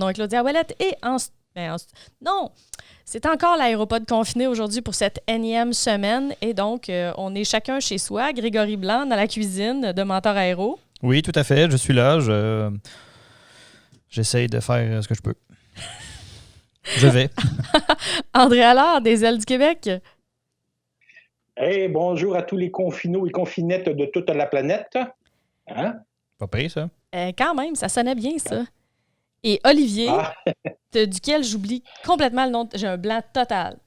nom est Claudia Ouellette et non, c'est encore l'aéropod confiné aujourd'hui pour cette énième semaine et donc on est chacun chez soi. Grégory Blanc dans la cuisine de Mentor Aéro. Oui, tout à fait, je suis là, j'essaye de faire ce que je peux. Je vais. André Allard des Ailes du Québec. Hey, bonjour à tous les confinaux et confinettes de toute la planète. Hein? Pas pire, ça. Quand même, ça sonnait bien, ça. Et Olivier, duquel j'oublie complètement le nom. J'ai un blanc total.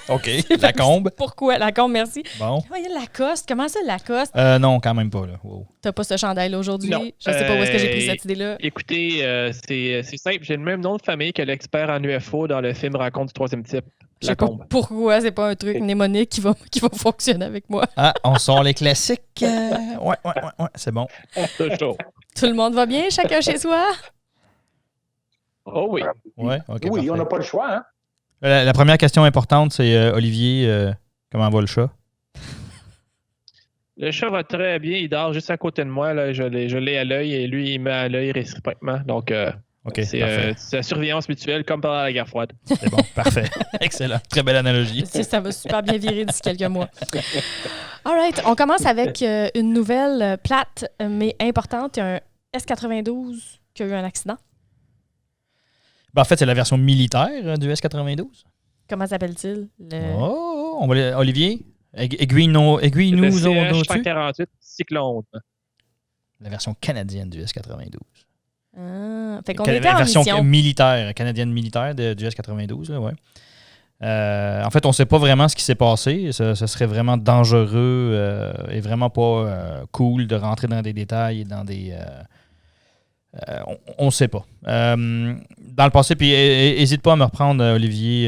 OK, Lacombe. Pourquoi? Lacombe, merci. Bon. Voyez Lacoste. Comment ça, Lacoste? Non, quand même pas, là. Wow. T'as pas ce chandail-là aujourd'hui? Non. Je sais pas où est-ce que j'ai pris cette idée-là. Écoutez, c'est simple. J'ai le même nom de famille que l'expert en UFO dans le film Rencontre du troisième type. Je sais pas pourquoi c'est pas un truc mnémonique qui va fonctionner avec moi. Ah, on sort les classiques. Ouais, c'est bon. Tout le monde va bien, chacun chez soi? Oh oui. Ouais, OK. Oui, parfait. on n'a pas le choix, hein? La première question importante, c'est Olivier, comment va le chat? Le chat va très bien. Il dort juste à côté de moi. Là. Je l'ai à l'œil et lui, il met à l'œil réciproquement. Donc, OK, c'est la surveillance mutuelle comme pendant la guerre froide. C'est bon, parfait. Excellent. Très belle analogie. Ça va super bien virer d'ici quelques mois. All right, on commence avec une nouvelle plate mais importante. Il y a un S-92 qui a eu un accident. Ben, en fait, c'est la version militaire du S-92. Comment s'appelle-t-il? Oh, on va Olivier, aiguille-nous le dessus. 148 Cyclone. La version canadienne du S-92. Ah, fait qu'on était La en version mission. militaire, canadienne militaire du S-92, là, ouais. En fait, on ne sait pas vraiment ce qui s'est passé. Ce serait vraiment dangereux et vraiment pas cool de rentrer dans des détails et dans des... on ne sait pas. Dans le passé, puis n'hésite pas à me reprendre, Olivier,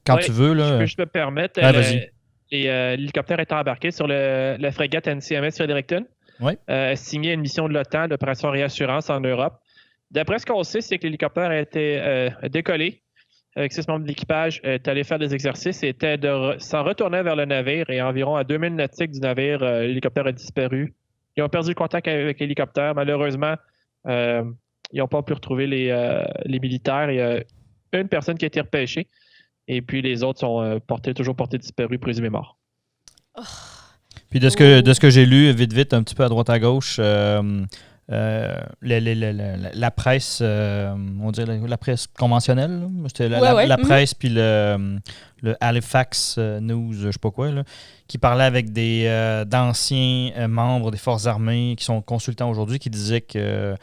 quand tu veux. Là. Je peux me permettre. Vas-y. L'hélicoptère est embarqué sur la frégate NCMS Fredericton. Oui. Signé une mission de l'OTAN d'opération réassurance en Europe. D'après ce qu'on sait, c'est que l'hélicoptère a été décollé avec 6 membres de l'équipage, est allé faire des exercices et était s'en retourner vers le navire et environ à 2000 nautiques du navire, l'hélicoptère a disparu. Ils ont perdu le contact avec l'hélicoptère. Malheureusement, ils n'ont pas pu retrouver les militaires. Il y a une personne qui a été repêchée et puis les autres sont toujours portés disparus, présumés morts. Oh. Puis de ce que j'ai lu, vite, un petit peu à droite à gauche, la presse, on dirait la presse conventionnelle, là. C'était la presse puis le Halifax News, je sais pas quoi, là, qui parlait avec d'anciens membres des forces armées qui sont consultants aujourd'hui, qui disaient que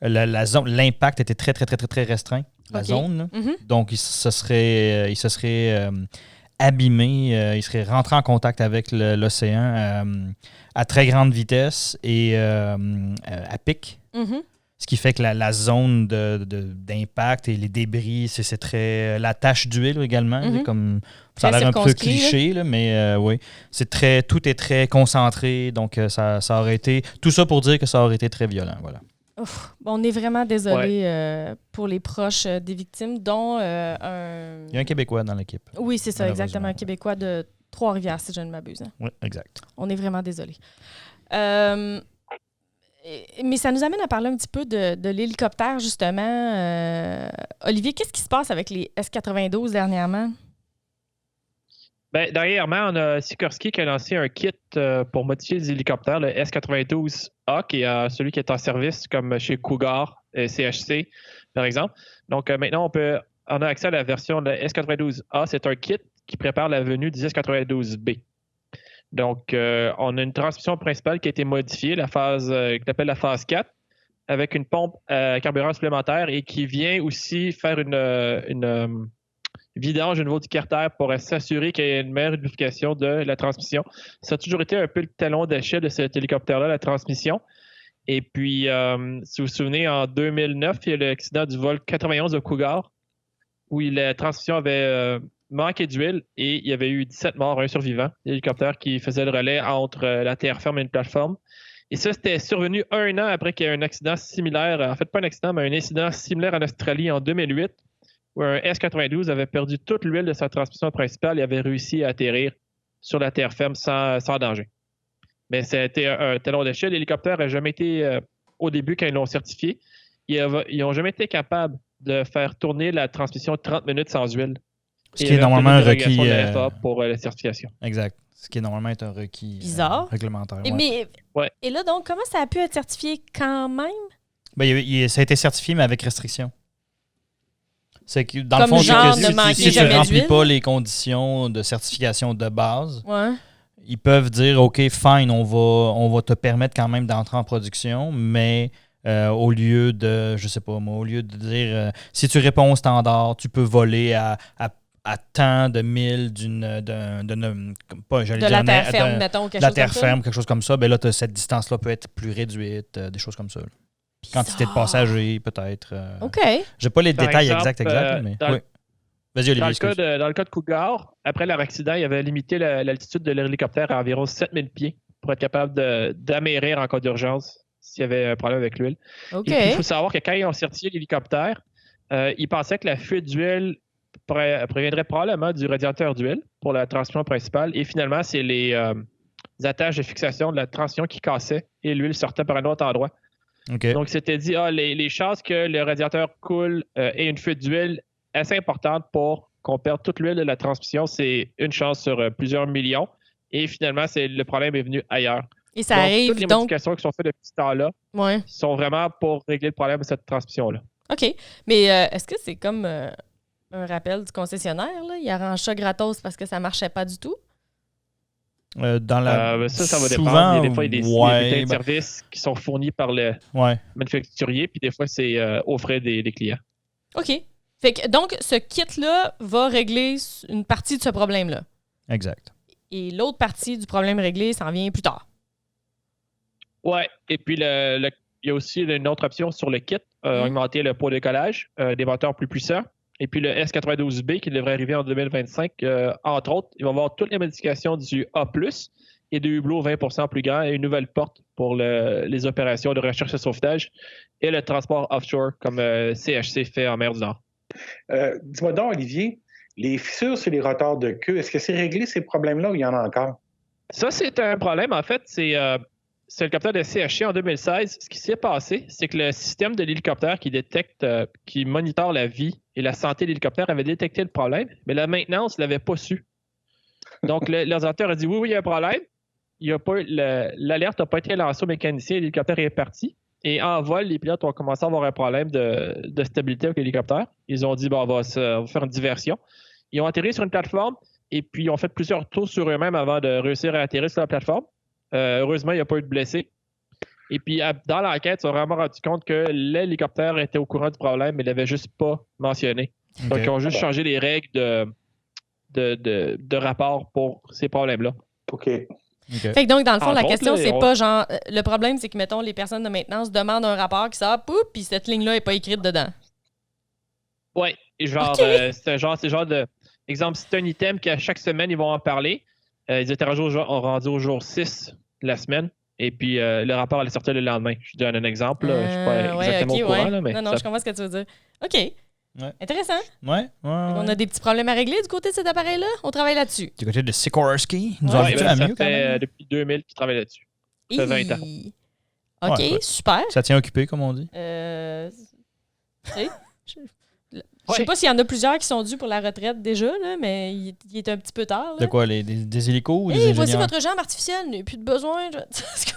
l'impact était très, très, très, très, très restreint, la zone. Là. Mm-hmm. Donc, il se serait abîmé, il serait rentré en contact avec l'océan à très grande vitesse et à pic. Mm-hmm. Ce qui fait que la zone d'impact et les débris, c'est très... La tache d'huile également, mm-hmm. Comme ça a l'air un peu cliché, là, mais oui. Tout est très concentré, donc ça aurait été... Tout ça pour dire que ça aurait été très violent, voilà. Ouf, on est vraiment désolé pour les proches des victimes, dont un... Il y a un Québécois dans l'équipe. Oui, c'est ça, exactement. Un Québécois de Trois-Rivières, si je ne m'abuse. Hein. Oui, exact. On est vraiment désolé. Mais ça nous amène à parler un petit peu de l'hélicoptère, justement. Olivier, qu'est-ce qui se passe avec les S-92 dernièrement? Dernièrement, on a Sikorsky qui a lancé un kit pour modifier les hélicoptères, le S-92A, qui est celui qui est en service comme chez Cougar et CHC, par exemple. Donc maintenant, on a accès à la version de S-92A. C'est un kit qui prépare la venue du S-92B. Donc, on a une transmission principale qui a été modifiée, qu'on appelle la phase 4, avec une pompe à carburant supplémentaire et qui vient aussi faire une vidange au niveau du carter pour s'assurer qu'il y ait une meilleure lubrification de la transmission. Ça a toujours été un peu le talon d'Achille de cet hélicoptère-là, la transmission. Et puis, si vous vous souvenez, en 2009, il y a l'accident du vol 91 de Cougar, où la transmission avait manqué d'huile et il y avait eu 17 morts, un survivant. L'hélicoptère qui faisait le relais entre la terre ferme et une plateforme. Et ça, c'était survenu 1 an après qu'il y ait un accident similaire, en fait pas un accident, mais un incident similaire en Australie en 2008, où un S-92 avait perdu toute l'huile de sa transmission principale et avait réussi à atterrir sur la terre ferme sans danger. Mais c'était un talon d'Achille. L'hélicoptère n'a jamais été, au début, quand ils l'ont certifié, ils n'ont jamais été capables de faire tourner la transmission 30 minutes sans huile. Ce qui est normalement un requis. De la FAA pour la certification. Exact. Ce qui est normalement un requis réglementaire. Et là, donc, comment ça a pu être certifié quand même? Ça a été certifié, mais avec restriction. C'est que, dans comme le fond, si tu ne remplis pas les conditions de certification de base, ils peuvent dire, OK, fine, on va te permettre quand même d'entrer en production, mais au lieu de, je sais pas moi, au lieu de dire, si tu réponds au standard, tu peux voler à tant de milles de la terre ferme, mettons, quelque chose comme ça. La terre ferme, quelque chose comme ça, ben là, cette distance-là peut être plus réduite, des choses comme ça. Là. Quantité de passagers, peut-être. OK. J'ai pas les détails exacts, mais oui. Vas-y, Olivier, dans le cas de Cougar, après leur accident, il avait limité l'altitude de l'hélicoptère à environ 7000 pieds pour être capable d'amérir en cas d'urgence s'il y avait un problème avec l'huile. OK. Il faut savoir que quand ils ont certifié l'hélicoptère, ils pensaient que la fuite d'huile proviendrait probablement du radiateur d'huile pour la transmission principale. Et finalement, c'est les attaches de fixation de la transmission qui cassaient et l'huile sortait par un autre endroit. Okay. Donc, c'était dit, les chances que le radiateur coule et une fuite d'huile assez importante pour qu'on perde toute l'huile de la transmission, c'est une chance sur plusieurs millions. Et finalement, le problème est venu ailleurs. Et ça arrive toutes les modifications qui sont faites depuis ce temps-là sont vraiment pour régler le problème de cette transmission-là. OK. Mais est-ce que c'est comme un rappel du concessionnaire? Là? Il arrange ça gratos parce que ça ne marchait pas du tout? Ça va dépendre. Des fois, il y a des bulletins de service qui sont fournis par le manufacturier, puis des fois, c'est aux frais des clients. OK. Fait que, donc, ce kit-là va régler une partie de ce problème-là. Exact. Et l'autre partie du problème réglé, ça en vient plus tard. Oui. Et puis, il y a aussi une autre option sur le kit, augmenter le poids de décollage, des moteurs plus puissants. Et puis le S92B qui devrait arriver en 2025, entre autres, il va avoir toutes les modifications du A+, et de hublots 20% plus grand et une nouvelle porte pour les opérations de recherche et sauvetage et le transport offshore comme CHC fait en mer du Nord. Dis-moi donc, Olivier, les fissures sur les rotors de queue, est-ce que c'est réglé ces problèmes-là ou il y en a encore? Ça, c'est un problème. En fait, c'est le capteur de CHC en 2016. Ce qui s'est passé, c'est que le système de l'hélicoptère qui détecte, qui monitore la vie et la santé de l'hélicoptère avait détecté le problème, mais la maintenance ne l'avait pas su. Donc, l'ordinateur a dit oui, il y a un problème. L'alerte n'a pas été lancée au mécanicien, l'hélicoptère est parti. Et en vol, les pilotes ont commencé à avoir un problème de stabilité avec l'hélicoptère. Ils ont dit, on va faire une diversion. Ils ont atterri sur une plateforme et puis ils ont fait plusieurs tours sur eux-mêmes avant de réussir à atterrir sur la plateforme. Heureusement, il n'y a pas eu de blessés. Et puis, dans l'enquête, ils se sont vraiment rendu compte que l'hélicoptère était au courant du problème, mais il ne l'avait juste pas mentionné. Okay. Donc, ils ont juste changé les règles de rapport pour ces problèmes-là. OK. Fait que donc, dans le fond, la question, c'est pas genre... Le problème, c'est que, mettons, les personnes de maintenance demandent un rapport qui sort, pouf, puis cette ligne-là n'est pas écrite dedans. Oui. Genre, c'est genre de... Exemple, c'est un item qu'à chaque semaine, ils vont en parler. Ils étaient rendus au jour 6 de la semaine. Et puis, le rapport allait sortir le lendemain. Je donne un exemple. Je ne suis pas exactement au courant. Là, mais non, je comprends ce que tu veux dire. OK. Ouais. Intéressant. Ouais. On a des petits problèmes à régler du côté de cet appareil-là. On travaille là-dessus. Du côté de Sikorsky, nous avons ça mieux, fait depuis 2000 qu'ils travaillent là-dessus. Ça fait 20 ans. OK, super. Ça tient occupé, comme on dit. Je sais pas s'il y en a plusieurs qui sont dus pour la retraite déjà, là, mais il est un petit peu tard. Là. De quoi, des hélicos ou des ingénieurs? Voici votre jambe artificielle, il n'y a plus de besoin.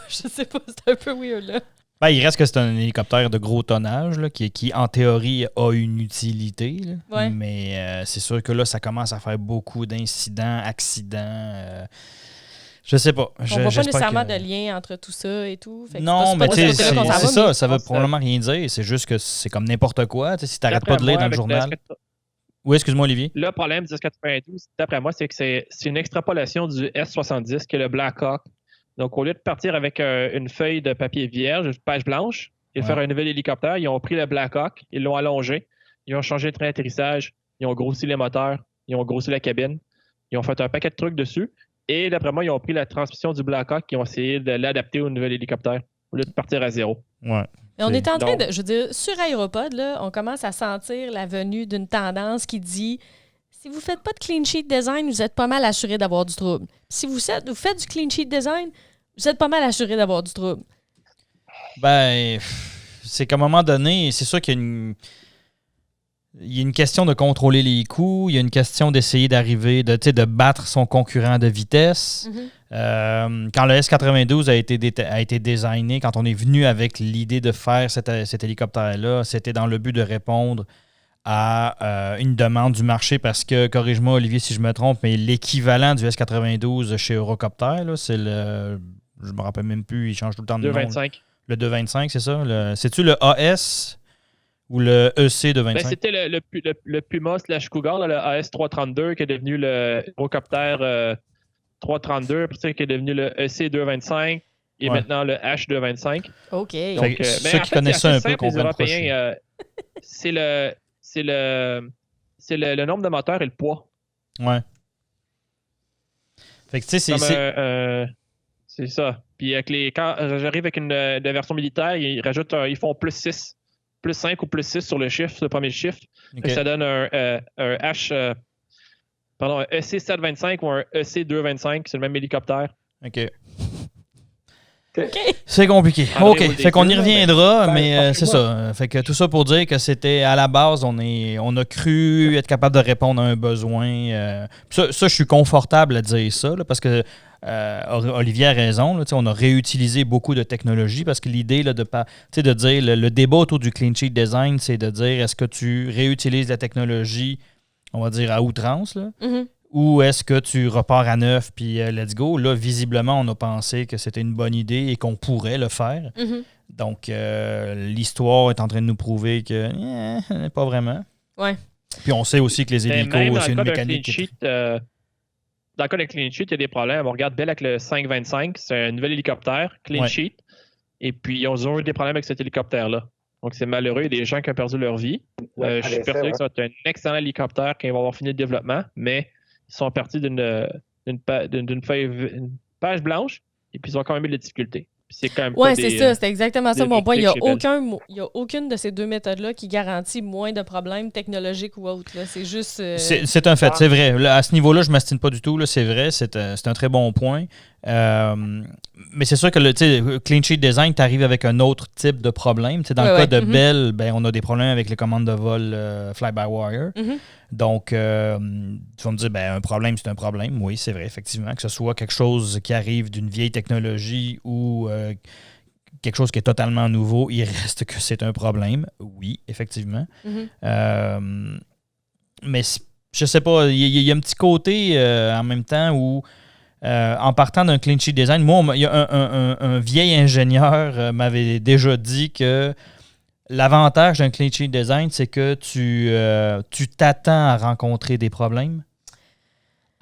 Je sais pas, c'est un peu weird, là. Ben, il reste que c'est un hélicoptère de gros tonnage là, qui, en théorie, a une utilité. Là. Ouais. Mais c'est sûr que là, ça commence à faire beaucoup d'incidents, accidents. Je sais pas. On voit pas nécessairement de lien entre tout ça et tout. Fait que non, mais tu sais, c'est ça. Ça veut probablement rien dire. C'est juste que c'est comme n'importe quoi. Si tu n'arrêtes pas de lire dans le journal. Oui, excuse-moi, Olivier. Le problème du S92, d'après moi, c'est que c'est une extrapolation du S70, qui est le Black Hawk. Donc, au lieu de partir avec une feuille de papier vierge, une page blanche, et de faire un nouvel hélicoptère, ils ont pris le Black Hawk, ils l'ont allongé, ils ont changé le train d'atterrissage, ils ont grossi les moteurs, ils ont grossi la cabine, ils ont fait un paquet de trucs dessus. Et d'après moi, ils ont pris la transmission du Black Hawk et ont essayé de l'adapter au nouvel hélicoptère au lieu de partir à zéro. Ouais. Et on est en train de, je veux dire, sur Aéropod, là, on commence à sentir la venue d'une tendance qui dit si vous ne faites pas de clean sheet design, vous êtes pas mal assuré d'avoir du trouble. Si vous faites du clean sheet design, vous êtes pas mal assuré d'avoir du trouble. Ben, c'est qu'à un moment donné, c'est sûr qu'il y a une question de contrôler les coûts, il y a une question d'essayer d'arriver, de battre son concurrent de vitesse. Quand le S-92 a été designé, quand on est venu avec l'idée de faire cet hélicoptère-là, c'était dans le but de répondre à une demande du marché parce que, corrige-moi Olivier si je me trompe, mais l'équivalent du S-92 chez Eurocopter, là, c'est le... Je me rappelle même plus, il change tout le temps de nom. 225. Le 225, c'est ça? C'est-tu le AS ou le EC 225? Ben, c'était le Puma / Cougar, là, le AS-332 qui est devenu le Eurocopter 332, puis qui est devenu le EC 225 et maintenant le H225. OK. Donc, ceux qui connaissent ça un peu comprennent les Européens, c'est le nombre de moteurs et le poids. Ouais. Fait que tu sais, c'est ça. Puis quand j'arrive avec une version militaire, ils font plus 6, plus 5 ou plus 6 sur le premier chiffre. Okay. Ça donne un EC 725 ou un EC 225, c'est le même hélicoptère. OK. C'est compliqué. OK. Fait qu'on y reviendra, mais c'est ça. Fait que tout ça pour dire que c'était à la base, on a cru être capable de répondre à un besoin. Ça, je suis confortable à dire ça, là, parce que Olivier a raison. Là, on a réutilisé beaucoup de technologies parce que l'idée là, de dire le débat autour du clean sheet design, c'est de dire est-ce que tu réutilises la technologie, on va dire à outrance, là, ou est-ce que tu repars à neuf puis let's go? Là, visiblement, on a pensé que c'était une bonne idée et qu'on pourrait le faire. Donc, l'histoire est en train de nous prouver que pas vraiment. Ouais. Puis on sait aussi que les hélicos, c'est une mécanique. Dans le cas de clean sheet, il y a des problèmes. On regarde Bell avec le 525, c'est un nouvel hélicoptère, clean sheet. Et puis, ils ont eu des problèmes avec cet hélicoptère-là. Donc, c'est malheureux. Il y a des gens qui ont perdu leur vie. Je suis persuadé que ça va être un excellent hélicoptère quand ils vont avoir fini le développement, mais ils sont partis d'une page blanche et puis ils ont quand même eu des difficultés. Oui, c'est ça. C'est exactement ça mon point. Il n'y a aucune de ces deux méthodes-là qui garantit moins de problèmes technologiques ou autres. Là. C'est juste... C'est un fait, c'est vrai. Là, à ce niveau-là, je ne m'astine pas du tout. Là, c'est vrai, c'est un très bon point. Mais c'est sûr que le clean sheet design, tu arrives avec un autre type de problème. Dans le cas de Bell, on a des problèmes avec les commandes de vol fly-by-wire. Donc, tu vas me dire, un problème, c'est un problème. Oui, c'est vrai, effectivement. Que ce soit quelque chose qui arrive d'une vieille technologie ou quelque chose qui est totalement nouveau, il reste que c'est un problème. Oui, effectivement. Mais je sais pas, il y a un petit côté en même temps où en partant d'un clean sheet design, moi, il y a un vieil ingénieur m'avait déjà dit que l'avantage d'un clean sheet design, c'est que tu t'attends à rencontrer des problèmes.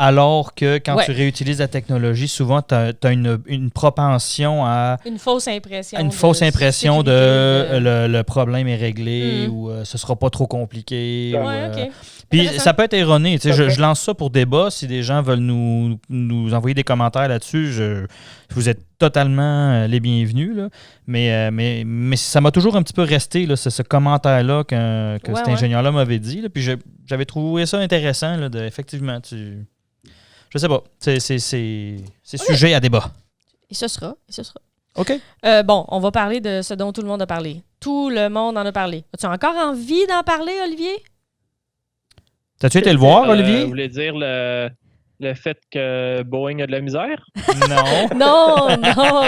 Alors que quand tu réutilises la technologie, souvent, tu as une propension à... Une fausse impression. Le problème est réglé ou ce sera pas trop compliqué. Puis ça peut être erroné. Je lance ça pour débat. Si des gens veulent nous envoyer des commentaires là-dessus, vous êtes totalement les bienvenus. Là. Mais ça m'a toujours un petit peu resté, là, ce commentaire-là que cet ingénieur-là m'avait dit. Là. Puis j'avais trouvé ça intéressant. Là, effectivement, je sais pas. C'est sujet à débat. Et ce sera. OK. Bon, on va parler de ce dont tout le monde a parlé. Tout le monde en a parlé. As-tu encore envie d'en parler, Olivier? T'as-tu été le voir, Olivier? Vous voulez dire le fait que Boeing a de la misère? Non. non,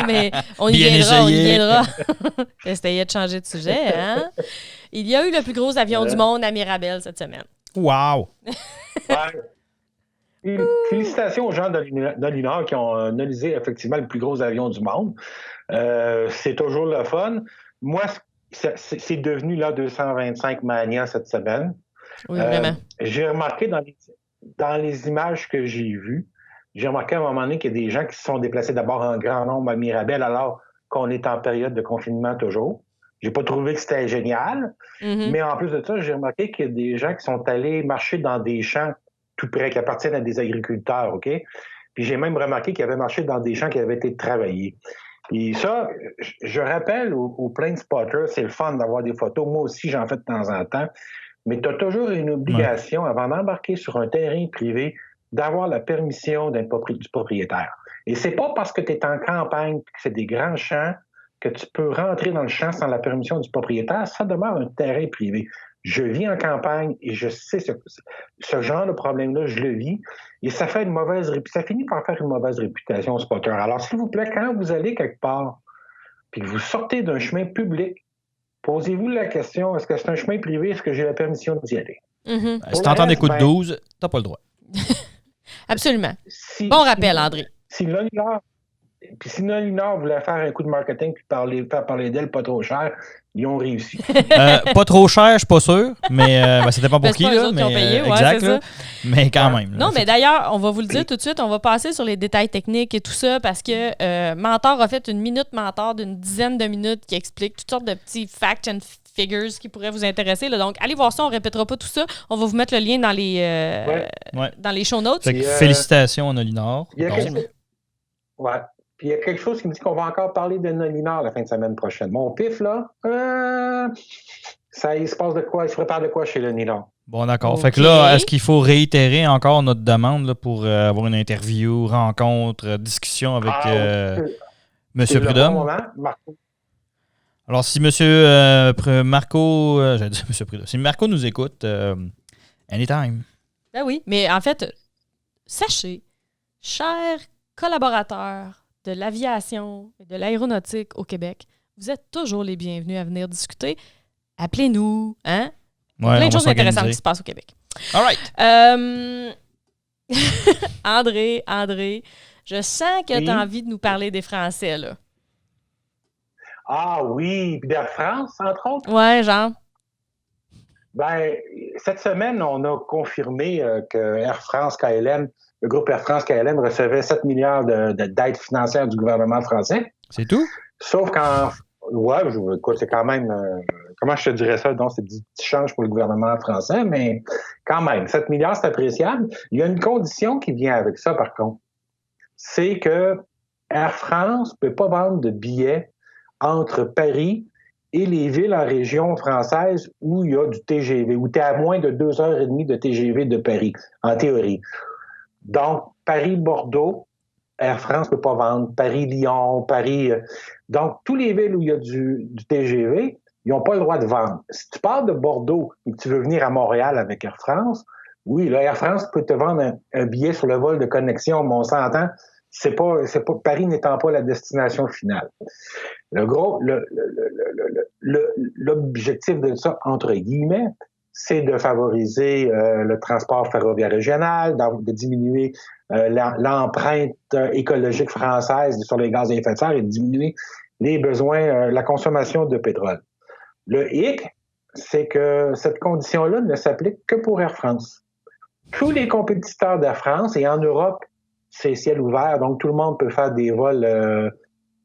mais on y viendra. Essayez de changer de sujet, hein? Il y a eu le plus gros avion du monde à Mirabel cette semaine. Wow! Félicitations aux gens de l'UNAR qui ont analysé effectivement le plus gros avion du monde. C'est toujours le fun. Moi, c'est devenu là 225 Mania cette semaine. Oui, vraiment. J'ai remarqué dans les images que j'ai vues, j'ai remarqué à un moment donné qu'il y a des gens qui se sont déplacés d'abord en grand nombre à Mirabel alors qu'on est en période de confinement toujours. J'ai pas trouvé que c'était génial, mais en plus de ça, j'ai remarqué qu'il y a des gens qui sont allés marcher dans des champs tout près, qui appartiennent à des agriculteurs, OK? Puis j'ai même remarqué qu'ils avaient marché dans des champs qui avaient été travaillés. Puis ça, je rappelle aux plane spotters, c'est le fun d'avoir des photos. Moi aussi, j'en fais de temps en temps. Mais tu as toujours une obligation, avant d'embarquer sur un terrain privé, d'avoir la permission du propriétaire. Et c'est pas parce que tu es en campagne, que c'est des grands champs, que tu peux rentrer dans le champ sans la permission du propriétaire, ça demeure un terrain privé. Je vis en campagne et je sais ce genre de problème-là, je le vis. Et ça fait ça finit par faire une mauvaise réputation au spotter. Alors, s'il vous plaît, quand vous allez quelque part, puis que vous sortez d'un chemin public, posez-vous la question, est-ce que c'est un chemin privé, est-ce que j'ai la permission d'y aller? Si t'entends des coups de 12, t'as pas le droit. Absolument. Bon rappel, André. Si Nolinor voulait faire un coup de marketing puis faire parler d'elle pas trop cher, ils ont réussi. Pas trop cher, je suis pas sûr, mais ça dépend pour qui. Là, mais, payé, exact, là, mais quand même. Non, mais d'ailleurs, on va vous le dire tout de suite, on va passer sur les détails techniques et tout ça parce que Mentor a fait une minute Mentor d'une dizaine de minutes qui explique toutes sortes de petits facts and figures qui pourraient vous intéresser. Là. Donc, allez voir ça, on ne répétera pas tout ça. On va vous mettre le lien dans les show notes. Félicitations à Nolinor. Ouais. Puis il y a quelque chose qui me dit qu'on va encore parler de Nolinor la fin de semaine prochaine. Mon pif, là, il se passe de quoi? Il se prépare de quoi chez Nolinor? Bon, d'accord. Okay. Fait que là, est-ce qu'il faut réitérer encore notre demande là, pour avoir une interview, rencontre, discussion avec M. Prudhomme? Bon moment, Marco. Alors, si M. Marco... j'allais dire M. Prudhomme. Si Marco nous écoute, anytime. Ben oui, mais en fait, sachez, chers collaborateurs de l'aviation et de l'aéronautique au Québec, vous êtes toujours les bienvenus à venir discuter. Appelez-nous, hein? Ouais, plein de choses intéressantes qui se passent au Québec. All right. André, je sens que tu as envie de nous parler des Français, là. Ah oui, puis d'Air France, entre autres? Ouais, genre. Ben, cette semaine, on a confirmé que Air France KLM, le groupe Air France KLM recevait 7 milliards d'aides financières du gouvernement français. C'est tout? Sauf ouais, écoute, c'est quand même... comment je te dirais ça? Donc, c'est du petit change pour le gouvernement français, mais quand même, 7 milliards, c'est appréciable. Il y a une condition qui vient avec ça, par contre. C'est que Air France ne peut pas vendre de billets entre Paris et les villes en région française où il y a du TGV, où tu es à moins de 2h30 de TGV de Paris, en théorie. Donc, Paris-Bordeaux, Air France ne peut pas vendre. Paris-Lyon, Paris... Donc, tous les villes où il y a du TGV, ils n'ont pas le droit de vendre. Si tu pars de Bordeaux et que tu veux venir à Montréal avec Air France, oui, là, Air France peut te vendre un billet sur le vol de connexion, mais on s'entend, c'est pas Paris n'étant pas la destination finale. L'objectif de ça, entre guillemets, c'est de favoriser le transport ferroviaire régional, de diminuer l'empreinte écologique française sur les gaz à effet de serre et de diminuer les besoins, la consommation de pétrole. Le hic, c'est que cette condition-là ne s'applique que pour Air France. Tous les compétiteurs d'Air France, et en Europe, c'est ciel ouvert, donc tout le monde peut faire des vols,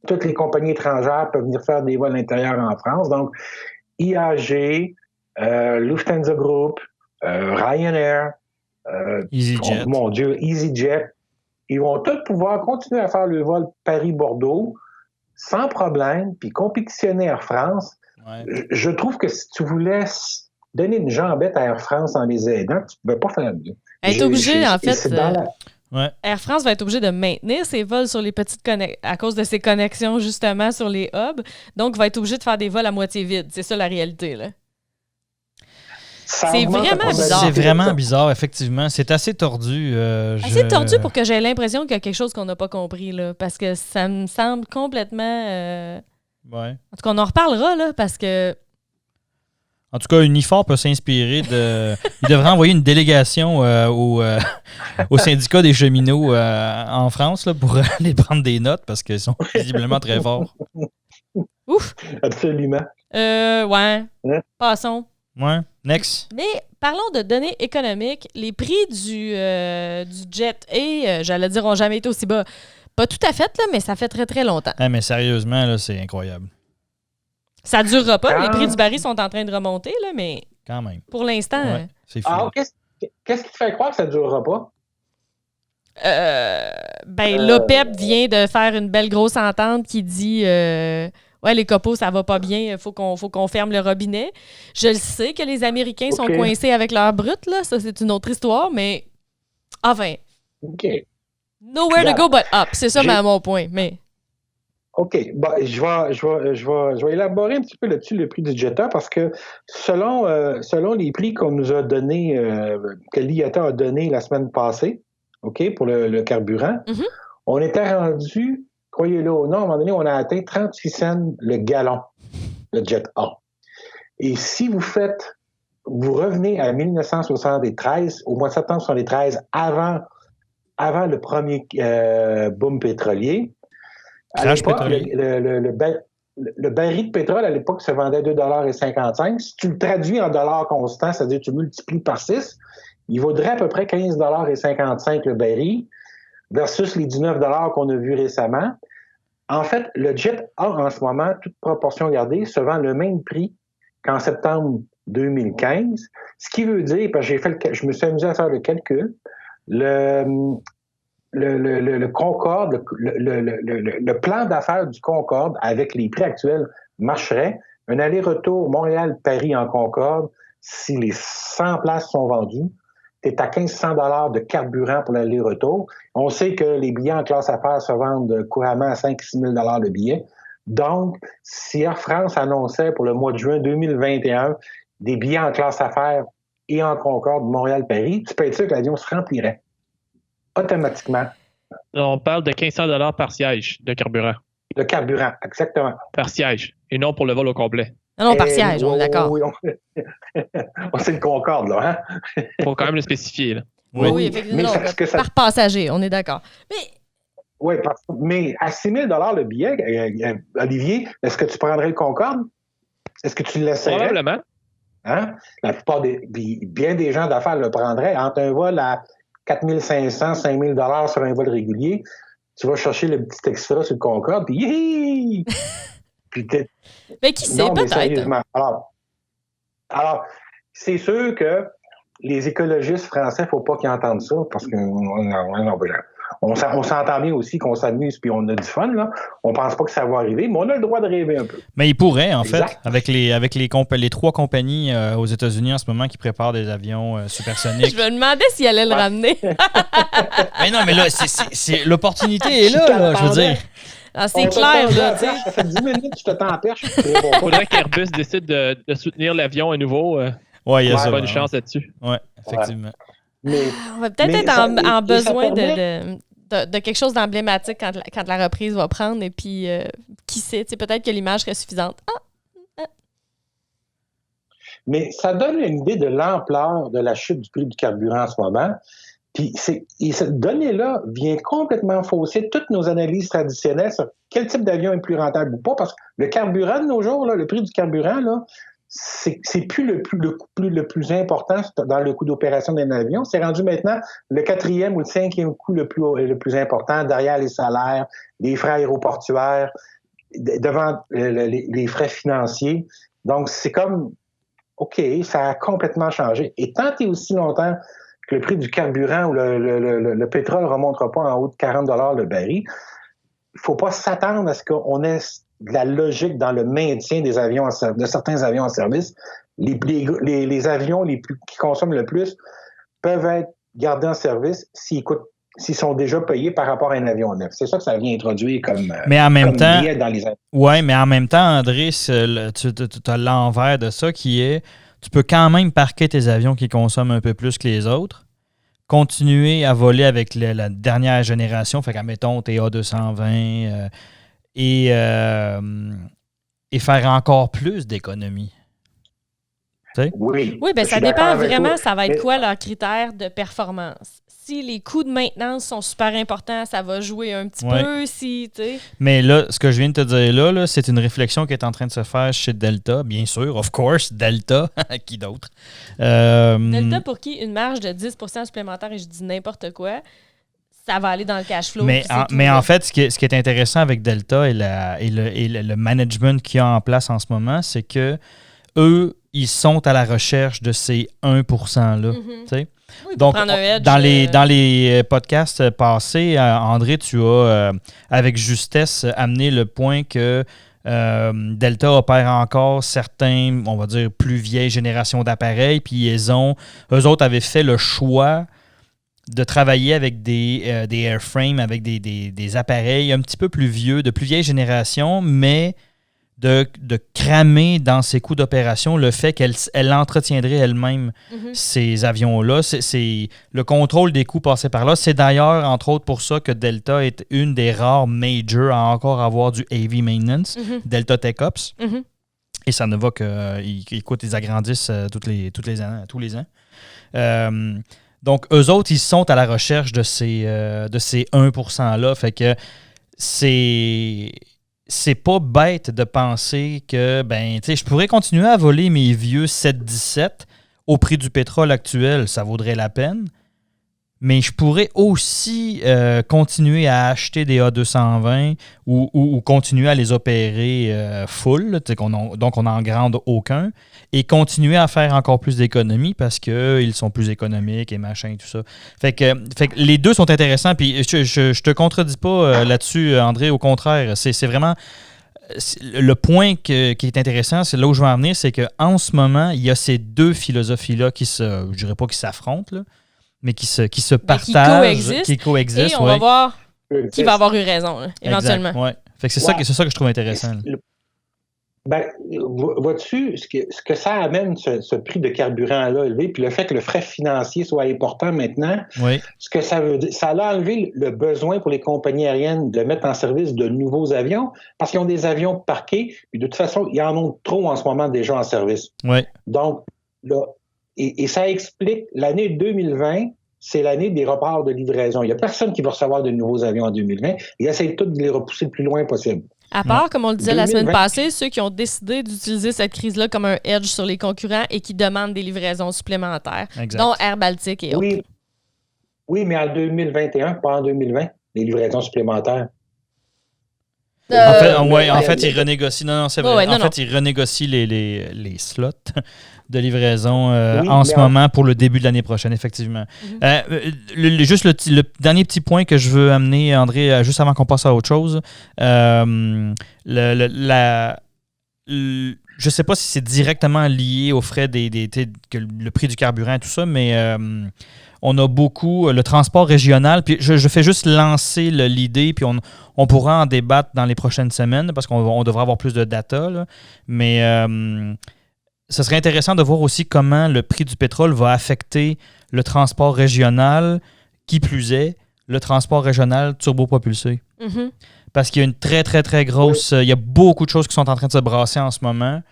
toutes les compagnies étrangères peuvent venir faire des vols intérieurs en France. Donc, IAG, Lufthansa Group, Ryanair, EasyJet. Oh, mon Dieu, EasyJet, ils vont tous pouvoir continuer à faire le vol Paris-Bordeaux sans problème, puis compétitionner Air France. Ouais. Je trouve que si tu voulais donner une jambette à Air France en les aidant, tu ne pouvais pas faire mieux. Elle est obligée, en fait. Ouais. Air France va être obligé de maintenir ses vols sur les petites à cause de ses connexions, justement, sur les hubs. Donc, va être obligé de faire des vols à moitié vides. C'est ça, la réalité, là. C'est vraiment bizarre. C'est vraiment bizarre, effectivement. C'est assez tordu. Assez tordu pour que j'aie l'impression qu'il y a quelque chose qu'on n'a pas compris, là. Parce que ça me semble complètement... Ouais. En tout cas, on en reparlera, là, parce que... En tout cas, Unifor peut s'inspirer de... Il devrait envoyer une délégation au syndicat des cheminots en France là, pour aller prendre des notes parce qu'ils sont visiblement très forts. Ouf! Absolument. Ouais. Passons. Ouais. Next. Mais parlons de données économiques. Les prix du jet et, j'allais dire, ont jamais été aussi bas. Pas tout à fait, là, mais ça fait très, très longtemps. Ah, mais sérieusement, là, c'est incroyable. Ça ne durera pas. Les prix du baril sont en train de remonter, là, mais quand même. Pour l'instant... Ouais, c'est fou. Ah, qu'est-ce qui te fait croire que ça ne durera pas? L'OPEP vient de faire une belle grosse entente qui dit ouais, les copeaux, ça va pas bien, il faut qu'on ferme le robinet. Je le sais que les Américains sont coincés avec leur brut, là. Ça, c'est une autre histoire, mais enfin. OK. Nowhere to go but up. C'est ça mon point. Mais... OK. Bon, je vais élaborer un petit peu là-dessus le prix du Jetta parce que selon les prix qu'on nous a donnés, que l'IATA a donné la semaine passée, OK, pour le carburant, on était rendu, croyez-le ou non, à un moment donné, on a atteint 36 cents le gallon, le Jet A. Et si vous revenez à 1973, au mois de septembre 1973, avant le premier boom pétrolier, à l'époque, le baril de pétrole, à l'époque, se vendait à 2,55 $. Si tu le traduis en dollars constants, c'est-à-dire tu multiplies par 6, il vaudrait à peu près 15,55 $ le baril versus les 19 $ qu'on a vus récemment. En fait, le Jet A, en ce moment, toute proportion gardée, se vend le même prix qu'en septembre 2015. Ce qui veut dire, parce que je me suis amusé à faire le calcul, le Concorde, le plan d'affaires du Concorde avec les prix actuels marcherait. Un aller-retour Montréal-Paris en Concorde, si les 100 places sont vendues, tu es à 1500 $ de carburant pour l'aller-retour. On sait que les billets en classe affaires se vendent couramment à 5-6 000 $ le billet. Donc, si Air France annonçait pour le mois de juin 2021 des billets en classe affaires et en Concorde Montréal-Paris, tu peux être sûr que l'avion se remplirait automatiquement. On parle de 1500 $ par siège de carburant. Le carburant, exactement. Par siège, et non pour le vol au complet. Non, par siège, on est d'accord. Oui, c'est le Concorde, là. Hein? Faut quand même le spécifier. Là. Oui, effectivement. Par passager, on est d'accord. Mais à 6 000 $ le billet, Olivier, est-ce que tu prendrais le Concorde? Est-ce que tu le laisserais? Probablement. Hein? La plupart bien des gens d'affaires le prendraient. Entre un vol à 4 500, 5 000 $ sur un vol régulier, tu vas chercher le petit extra sur le Concorde, puis hihi! Mais qui sait, peut-être. Sérieusement. Alors, c'est sûr que les écologistes français, il ne faut pas qu'ils entendent ça, parce qu'on s'entend bien aussi qu'on s'amuse puis on a du fun, là. On pense pas que ça va arriver, mais on a le droit de rêver un peu. Mais il pourrait, en fait, avec les trois compagnies aux États-Unis en ce moment qui préparent des avions supersoniques. Je me demandais s'il allait le ramener. Mais non, mais là, l'opportunité est là, je veux dire. Ah, c'est clair, là, tu sais. Ça fait 10 minutes que je te tends en perche. Il faudrait qu'Airbus décide de soutenir l'avion à nouveau. Oui, il y a ça. Pas une chance là-dessus. Oui, effectivement. On va peut-être être en besoin de quelque chose d'emblématique quand la reprise va prendre. Et puis, qui sait, peut-être que l'image serait suffisante. Mais ça donne une idée de l'ampleur de la chute du prix du carburant en ce moment. Puis cette donnée-là vient complètement fausser toutes nos analyses traditionnelles sur quel type d'avion est plus rentable ou pas, parce que le carburant de nos jours, là, le prix du carburant, là, c'est plus le plus important dans le coût d'opération d'un avion. C'est rendu maintenant le 4e ou le 5e coût le plus important, derrière les salaires, les frais aéroportuaires, devant les frais financiers. Donc, c'est comme, OK, ça a complètement changé. Et tant et aussi longtemps que le prix du carburant ou le pétrole ne remontera pas en haut de 40 $ le baril, il ne faut pas s'attendre à ce qu'on ait de la logique dans le maintien des avions de certains avions en service. Les avions qui consomment le plus peuvent être gardés en service s'ils sont déjà payés par rapport à un avion neuf. C'est ça que ça vient introduire comme billet dans les avions. Oui, mais en même temps, André, tu as l'envers de ça qui est tu peux quand même parquer tes avions qui consomment un peu plus que les autres, continuer à voler avec la dernière génération, fait qu'admettons tes A220 et faire encore plus d'économies. Oui, bien, ça dépend vraiment, ça va être quoi leur critère de performance. Si les coûts de maintenance sont super importants, ça va jouer un petit peu. Mais là, ce que je viens de te dire là, c'est une réflexion qui est en train de se faire chez Delta, bien sûr, of course, Delta, qui d'autre? Delta, pour qui une marge de 10% supplémentaire, et je dis n'importe quoi, ça va aller dans le cash flow. Mais en fait, ce qui est intéressant avec Delta et le management qu'il y a en place en ce moment, c'est que eux, ils sont à la recherche de ces 1%-là. Oui, donc, edge, dans les podcasts passés, André, tu as, avec justesse, amené le point que Delta opère encore certains, on va dire, plus vieilles générations d'appareils, puis eux autres avaient fait le choix de travailler avec des airframes, avec des appareils un petit peu plus vieux, de plus vieille génération, mais de cramer dans ses coûts d'opération le fait qu'elle entretiendrait elle-même ces avions-là. C'est le contrôle des coûts passés par là. C'est d'ailleurs, entre autres, pour ça que Delta est une des rares majors à encore avoir du AV maintenance, Delta TechOps. Et ça ne va qu'ils agrandissent tous les ans. Donc, eux autres, ils sont à la recherche de ces 1%-là. Fait que c'est pas bête de penser que, je pourrais continuer à voler mes vieux 717 au prix du pétrole actuel, ça vaudrait la peine. Mais je pourrais aussi continuer à acheter des A220 ou continuer à les opérer full, donc on n'en grande aucun, et continuer à faire encore plus d'économies parce qu'ils sont plus économiques et machin, tout ça. Fait que les deux sont intéressants, puis je te contredis pas là-dessus, André, au contraire. C'est vraiment... Le point qui est intéressant, c'est là où je veux en venir, c'est qu'en ce moment, il y a ces deux philosophies-là je dirais pas qui s'affrontent, là, mais qui se partagent, qui coexistent. Et on va voir qui va avoir eu raison, là, éventuellement. Exact, ouais. Fait que c'est ça que je trouve intéressant. Vois-tu, ce que ça amène, ce prix de carburant-là élevé, puis le fait que le frais financier soit important maintenant, ce que ça veut dire, ça a enlevé le besoin pour les compagnies aériennes de mettre en service de nouveaux avions, parce qu'ils ont des avions parqués, puis de toute façon, ils en ont trop en ce moment déjà en service. Donc, là, et ça explique l'année 2020, c'est l'année des reports de livraison. Il n'y a personne qui va recevoir de nouveaux avions en 2020. Ils essayent tous de les repousser le plus loin possible. À part, comme on le disait la semaine passée, ceux qui ont décidé d'utiliser cette crise-là comme un edge sur les concurrents et qui demandent des livraisons supplémentaires, dont Air Baltic et autres. Oui, mais en 2021, pas en 2020, les livraisons supplémentaires. En fait, ils renégocient. Non, c'est vrai. Ils renégocient les slots de livraison en ce moment pour le début de l'année prochaine, effectivement. Juste le dernier petit point que je veux amener, André, juste avant qu'on passe à autre chose. Je ne sais pas si c'est directement lié aux frais que le prix du carburant et tout ça, mais on a beaucoup le transport régional. Puis je fais juste lancer l'idée, puis on pourra en débattre dans les prochaines semaines parce qu'on devra avoir plus de data. Là. Mais ce serait intéressant de voir aussi comment le prix du pétrole va affecter le transport régional, qui plus est, le transport régional turbopropulsé. Parce qu'il y a une très, très, très grosse... il y a beaucoup de choses qui sont en train de se brasser en ce moment.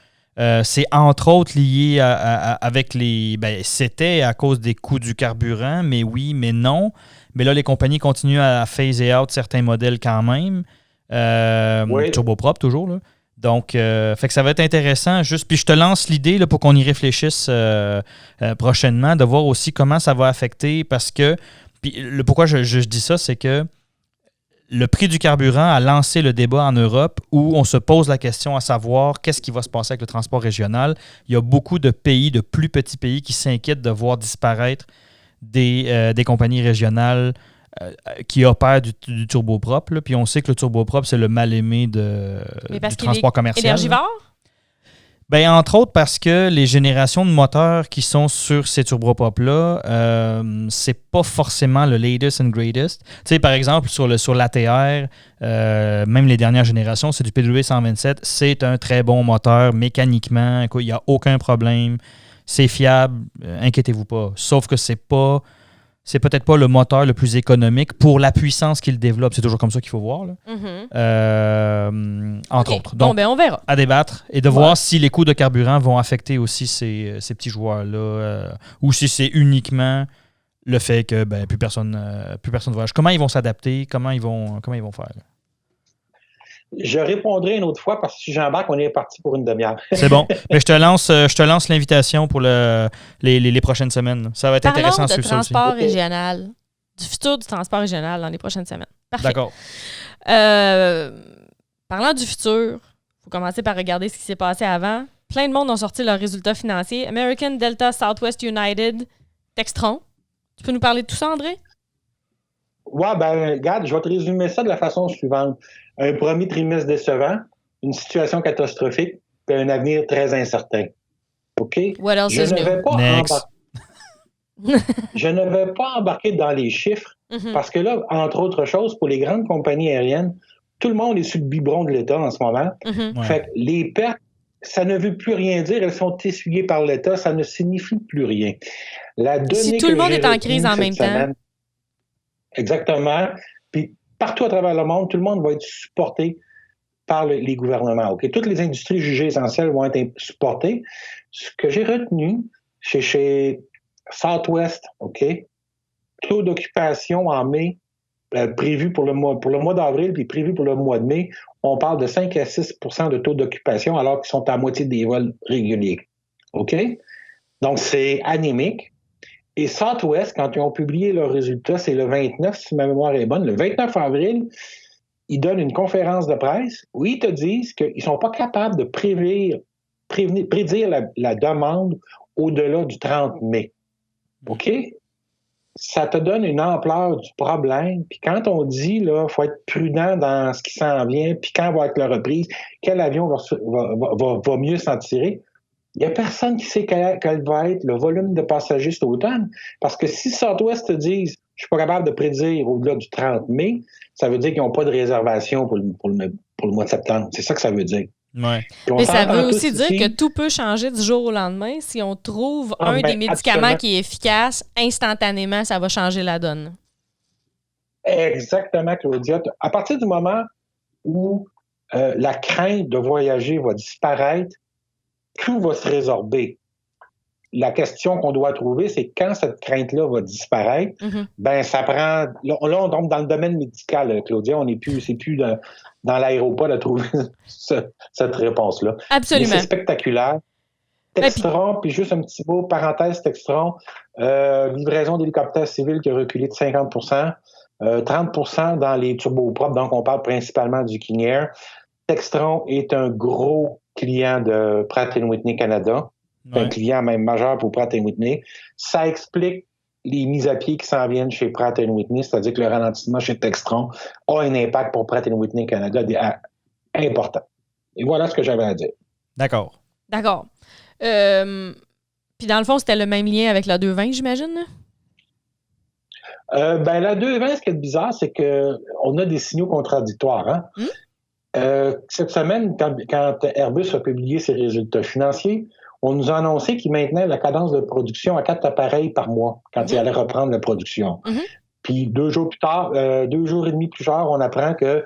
C'est entre autres lié avec les... c'était à cause des coûts du carburant, mais oui, mais non. Mais là, les compagnies continuent à phaser out certains modèles quand même. Turboprop, toujours, là. Donc, fait que ça va être intéressant. Puis je te lance l'idée là, pour qu'on y réfléchisse prochainement, de voir aussi comment ça va affecter, parce que... Puis pourquoi je dis ça, c'est que le prix du carburant a lancé le débat en Europe où on se pose la question à savoir qu'est-ce qui va se passer avec le transport régional. Il y a beaucoup de pays, de plus petits pays, qui s'inquiètent de voir disparaître des compagnies régionales qui opèrent du turboprop. Là. Puis on sait que le turboprop, c'est le mal-aimé du transport commercial. Énergivore? Entre autres parce que les générations de moteurs qui sont sur ces turboprops-là, c'est pas forcément le latest and greatest. Tu sais, par exemple, sur l'ATR, même les dernières générations, c'est du PW127. C'est un très bon moteur mécaniquement. Il n'y a aucun problème. C'est fiable. Inquiétez-vous pas. Sauf que c'est peut-être pas le moteur le plus économique pour la puissance qu'il développe. C'est toujours comme ça qu'il faut voir. Là. Entre autres. Donc, on verra. À débattre et de voir si les coûts de carburant vont affecter aussi ces petits joueurs-là ou si c'est uniquement le fait que plus personne voyage. Comment ils vont s'adapter? Comment ils vont faire? Je répondrai une autre fois parce que si j'embarque, on est parti pour une demi-heure. C'est bon. Mais je te lance l'invitation pour les prochaines semaines. Ça va être intéressant à suivre ça aussi. Transport régional. Du futur du transport régional dans les prochaines semaines. Parfait. D'accord. Parlant du futur, il faut commencer par regarder ce qui s'est passé avant. Plein de monde ont sorti leurs résultats financiers. American, Delta, Southwest United, Textron. Tu peux nous parler de tout ça, André? Ouais, regarde, je vais te résumer ça de la façon suivante. Un premier trimestre décevant, une situation catastrophique, puis un avenir très incertain. OK? What else is new? Next. Je ne vais pas embarquer dans les chiffres parce que là, entre autres choses, pour les grandes compagnies aériennes, tout le monde est sur le biberon de l'État en ce moment. Fait que les pertes, ça ne veut plus rien dire. Elles sont essuyées par l'État. Ça ne signifie plus rien. Si tout le monde est en crise en même temps. Exactement. Puis partout à travers le monde, tout le monde va être supporté par les gouvernements. Okay? Toutes les industries jugées essentielles vont être supportées. Ce que j'ai retenu chez Southwest, OK, taux d'occupation en mai prévu pour le mois d'avril puis prévu pour le mois de mai, on parle de 5 à 6 % de taux d'occupation alors qu'ils sont à moitié des vols réguliers. OK? Donc, c'est anémique. Et Southwest, quand ils ont publié leurs résultats, c'est le 29, si ma mémoire est bonne, le 29 avril, ils donnent une conférence de presse où ils te disent qu'ils ne sont pas capables de prédire la demande au-delà du 30 mai. OK? Ça te donne une ampleur du problème. Puis quand on dit, là, faut être prudent dans ce qui s'en vient, puis quand va être la reprise, quel avion va mieux s'en tirer, il n'y a personne qui sait quel va être le volume de passagers cet automne. Parce que si Southwest te disent, je suis pas capable de prédire au-delà du 30 mai, ça veut dire qu'ils n'ont pas de réservation pour le mois de septembre. C'est ça que ça veut dire. Ouais. Mais ça veut aussi dire que tout peut changer du jour au lendemain. Si on trouve des médicaments absolument. Qui est efficace, instantanément, ça va changer la donne. Exactement, Claudia. À partir du moment où la crainte de voyager va disparaître, tout va se résorber. La question qu'on doit trouver, c'est quand cette crainte-là va disparaître, ben ça prend... Là, on tombe dans le domaine médical, Claudia. C'est plus dans l'aéroport de trouver cette réponse-là. Absolument. Mais c'est spectaculaire. Textron, puis juste un petit mot, parenthèse, Textron, livraison d'hélicoptères civils qui a reculé de 50 %, 30 % dans les turboprops, donc on parle principalement du King Air. Textron est un gros client de Pratt & Whitney Canada. C'est un client même majeur pour Pratt & Whitney. Ça explique les mises à pied qui s'en viennent chez Pratt & Whitney, c'est-à-dire que le ralentissement chez Textron a un impact pour Pratt & Whitney Canada important. Et voilà ce que j'avais à dire. D'accord. Puis dans le fond, c'était le même lien avec la 220, j'imagine? La 220, ce qui est bizarre, c'est qu'on a des signaux contradictoires. Hein? Cette semaine, quand Airbus a publié ses résultats financiers, on nous a annoncé qu'il maintenait la cadence de production à 4 appareils par mois quand il allait reprendre la production. Puis 2 jours et demi plus tard, on apprend que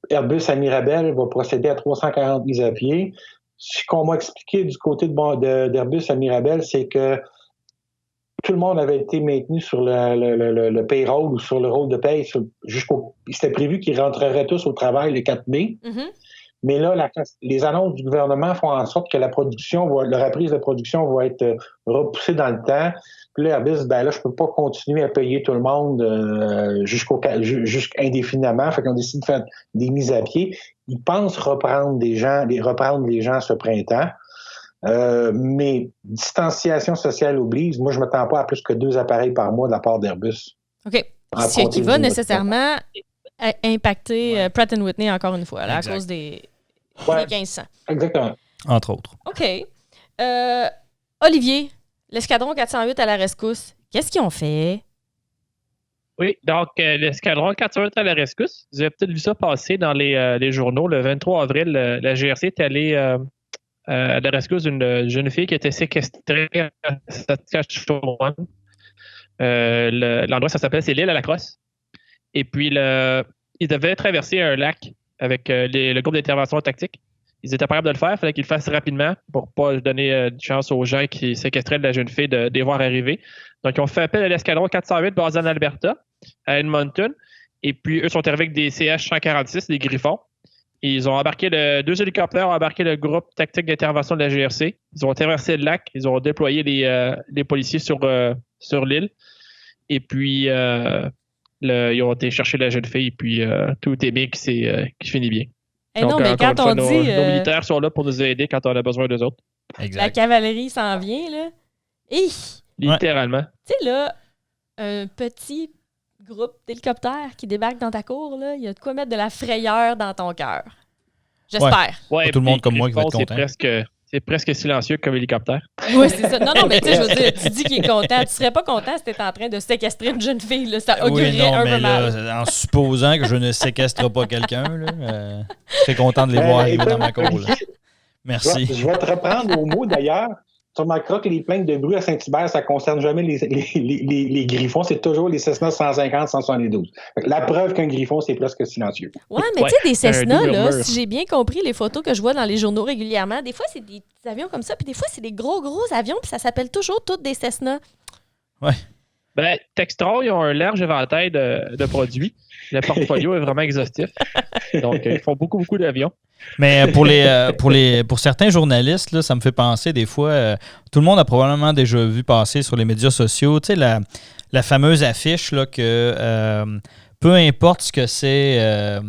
Airbus à Mirabel va procéder à 340 mises à pied. Ce qu'on m'a expliqué du côté d'Airbus à Mirabel, c'est que tout le monde avait été maintenu sur le payroll ou sur le rôle de paye c'était prévu qu'ils rentreraient tous au travail le 4 mai. Mais là, les annonces du gouvernement font en sorte que la reprise de production va être repoussée dans le temps. Puis là, Airbus, je peux pas continuer à payer tout le monde jusqu'indéfiniment. Fait qu'on décide de faire des mises à pied. Ils pensent reprendre les gens ce printemps. Mais distanciation sociale oblige. Moi, je ne m'attends pas à plus que 2 appareils par mois de la part d'Airbus. OK. Ce qui va nécessairement impacter Pratt & Whitney encore une fois, là, à cause des 1500. Exactement. Entre autres. OK. Olivier, l'escadron 408 à la rescousse, qu'est-ce qu'ils ont fait? Oui, donc l'escadron 408 à la rescousse, vous avez peut-être vu ça passer dans les journaux. Le 23 avril, la GRC est allée à la rescousse d'une jeune fille qui était séquestrée à Saskatchewan. L'endroit, ça s'appelle, c'est l'île à la Crosse. Et puis, ils devaient traverser un lac avec le groupe d'intervention tactique. Ils étaient pas capables de le faire, il fallait qu'ils le fassent rapidement pour pas donner de chance aux gens qui séquestraient de la jeune fille de les voir arriver. Donc, ils ont fait appel à l'escadron 408 basé en Alberta, à Edmonton. Et puis, eux sont arrivés avec des CH-146, des Griffons. Et ils ont embarqué 2 hélicoptères, ont embarqué le groupe tactique d'intervention de la GRC. Ils ont traversé le lac, ils ont déployé les policiers sur l'île. Et puis, ils ont été chercher la jeune fille, puis tout est bien qui finit bien. Donc, non, mais quand on dit... Nos militaires sont là pour nous aider quand on a besoin d'eux autres. Exact. La cavalerie s'en vient, là. Littéralement. Tu sais, là, un petit groupe d'hélicoptères qui débarque dans ta cour, là, il y a de quoi mettre de la frayeur dans ton cœur. J'espère. Ouais, tout le monde comme moi qui va être content. C'est presque silencieux comme hélicoptère. Oui, c'est ça. Non, mais tu sais, je veux dire, tu dis qu'il est content. Tu serais pas content si t'étais en train de séquestrer une jeune fille. Là. Ça augurerait un peu mal. En supposant que je ne séquestre pas quelqu'un, je serais content de les voir arriver dans ma cour. Là. Merci. Je vais te reprendre au mot d'ailleurs. Tu remarqueras que les plaintes de bruit à Saint-Hubert, ça ne concerne jamais les griffons, c'est toujours les Cessna 150, 172. La preuve qu'un griffon, c'est presque silencieux. Ouais, mais tu sais, des Cessna, là, si j'ai bien compris les photos que je vois dans les journaux régulièrement, des fois, c'est des avions comme ça, puis des fois, c'est des gros avions, puis ça s'appelle toujours toutes des Cessna. Ouais. Ben, Textron, ils ont un large éventail de produits. Le portfolio est vraiment exhaustif. Donc, ils font beaucoup d'avions. Mais pour certains journalistes, là, ça me fait penser des fois, tout le monde a probablement déjà vu passer sur les médias sociaux, tu sais, la fameuse affiche là, que peu importe ce que c'est,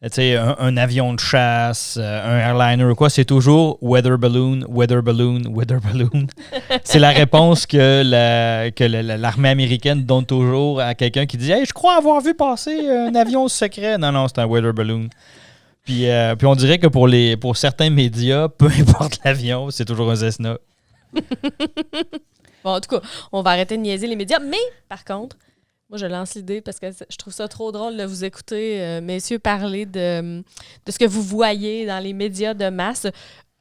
tu sais, un avion de chasse, un airliner ou quoi, c'est toujours weather balloon, weather balloon, weather balloon. C'est la réponse que l'armée américaine donne toujours à quelqu'un qui dit « Hey, je crois avoir vu passer un avion secret. » Non, c'est un weather balloon. Puis on dirait que pour certains médias, peu importe l'avion, c'est toujours un Cessna. Bon, en tout cas, on va arrêter de niaiser les médias. Mais, par contre, moi, je lance l'idée parce que je trouve ça trop drôle de vous écouter, messieurs, parler de ce que vous voyez dans les médias de masse.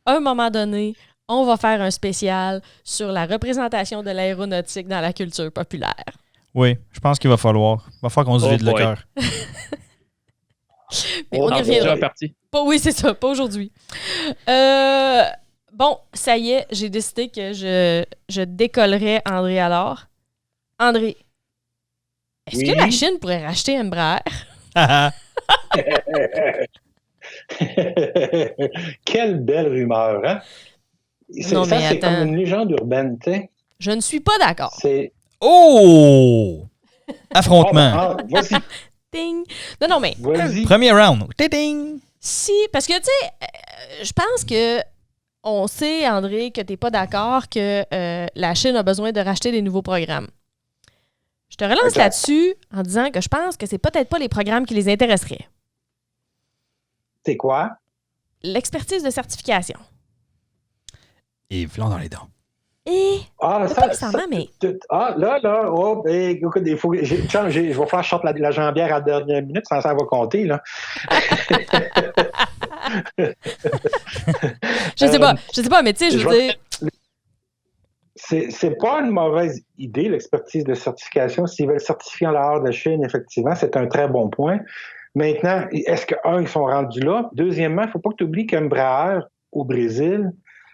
À un moment donné, on va faire un spécial sur la représentation de l'aéronautique dans la culture populaire. Oui, je pense qu'il va falloir. Il va falloir qu'on se vide le cœur. Mais on y reviendra. Oui, c'est ça, pas aujourd'hui. Bon, ça y est, j'ai décidé que je décollerais André alors. André, est-ce que la Chine pourrait racheter Embraer? Quelle belle rumeur, hein? Non, mais c'est comme une légende urbaine, tu sais. Je ne suis pas d'accord. Oh! Affrontement. Vas-y. Ding! Non, mais... Vas-y. Premier round. Ding! Si, parce que, tu sais, je pense que on sait, André, que tu n'es pas d'accord que la Chine a besoin de racheter des nouveaux programmes. Je te relance là-dessus en disant que je pense que c'est peut-être pas les programmes qui les intéresseraient. C'est quoi? L'expertise de certification. Et vlan dans les dents. Et... mais... Écoute, je vais faire short la jambière à la dernière minute, ça va compter, là. Je sais pas, mais tu sais, je veux dire... C'est pas une mauvaise idée, l'expertise de certification. S'ils veulent certifier en dehors de Chine, effectivement, c'est un très bon point. Maintenant, est-ce que, ils sont rendus là? Deuxièmement, il ne faut pas que tu oublies qu'Embraer, au Brésil,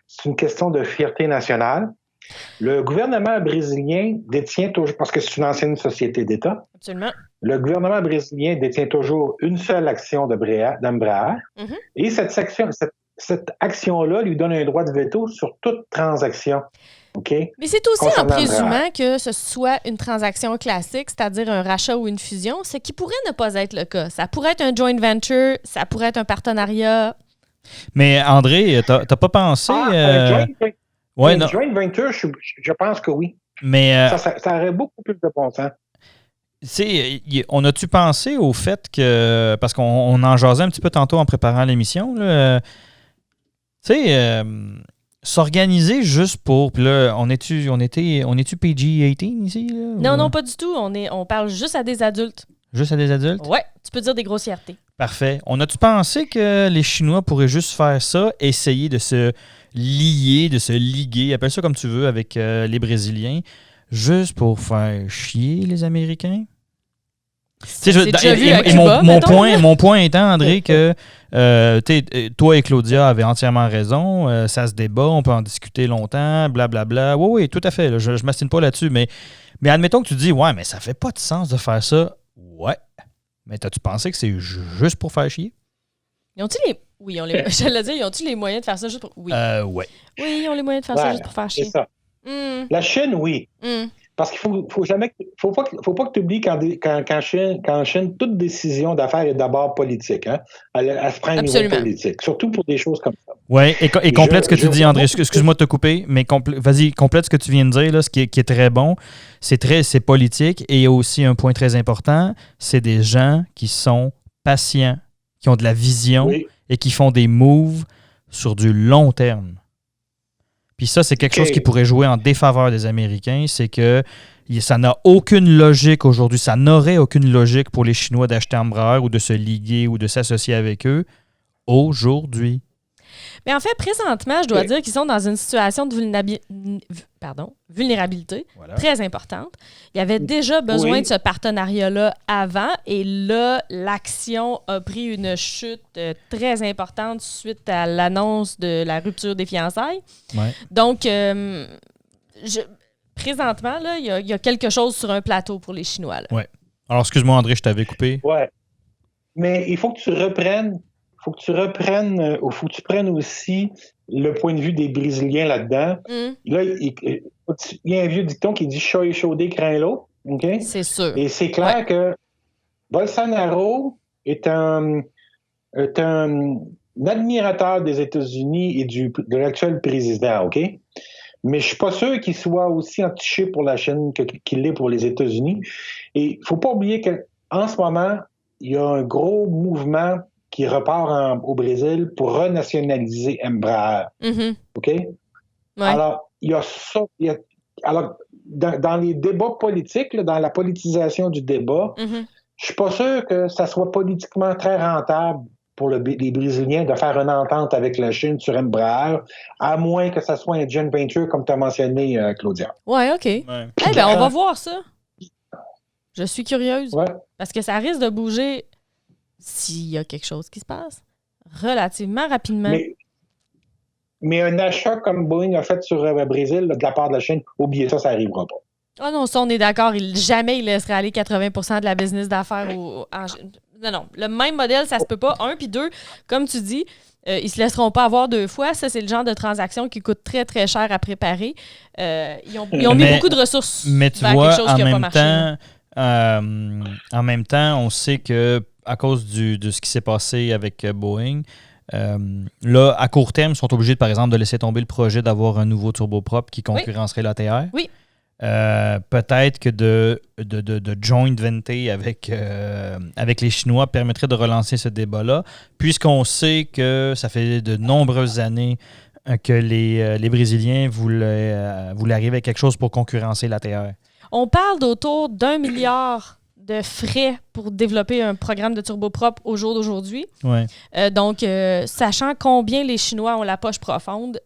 c'est une question de fierté nationale. Le gouvernement brésilien détient toujours, parce que c'est une ancienne société d'État, absolument. Le gouvernement brésilien détient toujours une seule action d'Embraer, et cette action-là lui donne un droit de veto sur toute transaction. Okay? Mais c'est aussi en présumant que ce soit une transaction classique, c'est-à-dire un rachat ou une fusion, ce qui pourrait ne pas être le cas. Ça pourrait être un joint venture, ça pourrait être un partenariat. Mais André, t'as pas pensé... joint venture, je pense que oui. Mais ça aurait beaucoup plus de bon sens. On a-tu pensé au fait que... Parce qu'on en jasait un petit peu tantôt en préparant l'émission, là, tu sais... s'organiser juste pour... Puis là, on est-tu PG-18 ici? Là, non, pas du tout. On parle juste à des adultes. Juste à des adultes? Ouais, tu peux dire des grossièretés. Parfait. On a-tu pensé que les Chinois pourraient juste faire ça, essayer de se lier, de se liguer, appelle ça comme tu veux, avec les Brésiliens, juste pour faire chier les Américains? Mon point étant, André, que toi et Claudia avez entièrement raison. Ça se débat, on peut en discuter longtemps, blablabla. Oui, tout à fait. Là, je ne m'astine pas là-dessus. Mais admettons que tu dis, ouais, mais ça fait pas de sens de faire ça. Ouais. Mais t'as-tu pensé que c'est juste pour faire chier? Ils ont-tu les... Oui, j'allais dire, ils ont-tu les moyens de faire ça juste pour... Oui. Ouais. Oui, ils ont les moyens de faire ça juste pour faire chier. C'est ça. La Chine, oui. Parce qu'il faut pas que tu oublies qu'en Chine, toute décision d'affaires est d'abord politique. Hein? Elle se prend au niveau politique, surtout pour des choses comme ça. Oui, et complète ce que tu dis, André. Excuse-moi de te couper, mais vas-y, complète ce que tu viens de dire, là, ce qui est très bon. C'est politique, et aussi un point très important, c'est des gens qui sont patients, qui ont de la vision et qui font des moves sur du long terme. Puis ça, c'est quelque chose qui pourrait jouer en défaveur des Américains, c'est que ça n'a aucune logique aujourd'hui, ça n'aurait aucune logique pour les Chinois d'acheter Embraer ou de se liguer ou de s'associer avec eux aujourd'hui. Mais en fait, présentement, je dois dire qu'ils sont dans une situation de vulnérabilité très importante. Il y avait déjà besoin de ce partenariat-là avant, et là, l'action a pris une chute très importante suite à l'annonce de la rupture des fiançailles. Ouais. Donc, présentement, là, il y a quelque chose sur un plateau pour les Chinois. Oui. Alors, excuse-moi, André, je t'avais coupé. Oui. Mais il faut que tu reprennes ou faut que tu prennes aussi le point de vue des Brésiliens là-dedans. Là, il y a un vieux dicton qui dit « chat échaudé craint l'eau ». Okay? C'est sûr. Et c'est clair que Bolsonaro est un admirateur des États-Unis et de l'actuel président, OK? Mais je suis pas sûr qu'il soit aussi entiché pour la Chine qu'il l'est pour les États-Unis. Et il faut pas oublier qu'en ce moment, il y a un gros mouvement qui repart au Brésil pour renationaliser Embraer. OK? Ouais. Alors, il y a ça. Alors, dans les débats politiques, là, dans la politisation du débat, je suis pas sûr que ça soit politiquement très rentable pour les Brésiliens de faire une entente avec la Chine sur Embraer, à moins que ça soit un joint venture, comme tu as mentionné, Claudia. Oui, OK. Ouais. On va voir ça. Je suis curieuse. Ouais. Parce que ça risque de bouger s'il y a quelque chose qui se passe relativement rapidement. Mais un achat comme Boeing a fait sur le Brésil de la part de la Chine, oubliez ça, ça n'arrivera pas. Ah non, ça, on est d'accord. Jamais il laisserait aller 80% de la business d'affaires Non. Le même modèle, ça se peut pas. 1, puis 2, comme tu dis, ils se laisseront pas avoir 2 fois. Ça, c'est le genre de transaction qui coûte très, très cher à préparer. Ils ont mis beaucoup de ressources mais tu vers vois, quelque chose qui n'a pas marché. En même temps, on sait que à cause de ce qui s'est passé avec Boeing, là, à court terme, ils sont obligés, par exemple, de laisser tomber le projet d'avoir un nouveau turboprop qui concurrencerait l'ATR. Oui. Peut-être que de joint venture avec les Chinois permettrait de relancer ce débat-là, puisqu'on sait que ça fait de nombreuses années que les Brésiliens voulaient arriver à quelque chose pour concurrencer l'ATR. On parle d'autour d'1 milliard de frais pour développer un programme de turboprop au jour d'aujourd'hui. Ouais. Donc, sachant combien les Chinois ont la poche profonde,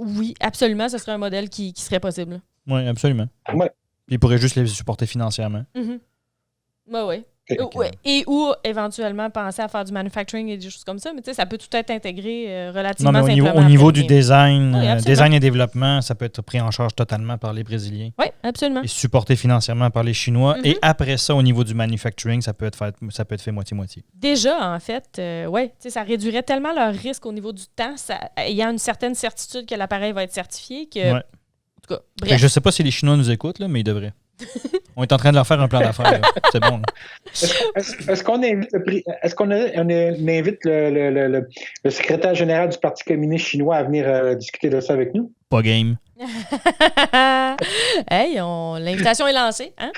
oui, absolument, ce serait un modèle qui serait possible. Oui, absolument. Ouais. Ils pourraient juste les supporter financièrement. Oui. Et ou éventuellement penser à faire du manufacturing et des choses comme ça, mais tu sais, ça peut tout être intégré relativement simplement. Au niveau du design, design et développement, ça peut être pris en charge totalement par les Brésiliens. Oui, absolument. Et supporté financièrement par les Chinois. Et après ça, au niveau du manufacturing, ça peut être fait moitié-moitié. Déjà, en fait, ça réduirait tellement leur risque au niveau du temps, il y a une certaine certitude que l'appareil va être certifié que... Ouais. En tout cas, bref. Je ne sais pas si les Chinois nous écoutent, là, mais ils devraient. On est en train de leur faire un plan d'affaires. C'est bon. Est-ce qu'on invite le secrétaire général du Parti communiste chinois à venir discuter de ça avec nous? Pas game. Hey, l'invitation est lancée. Hein?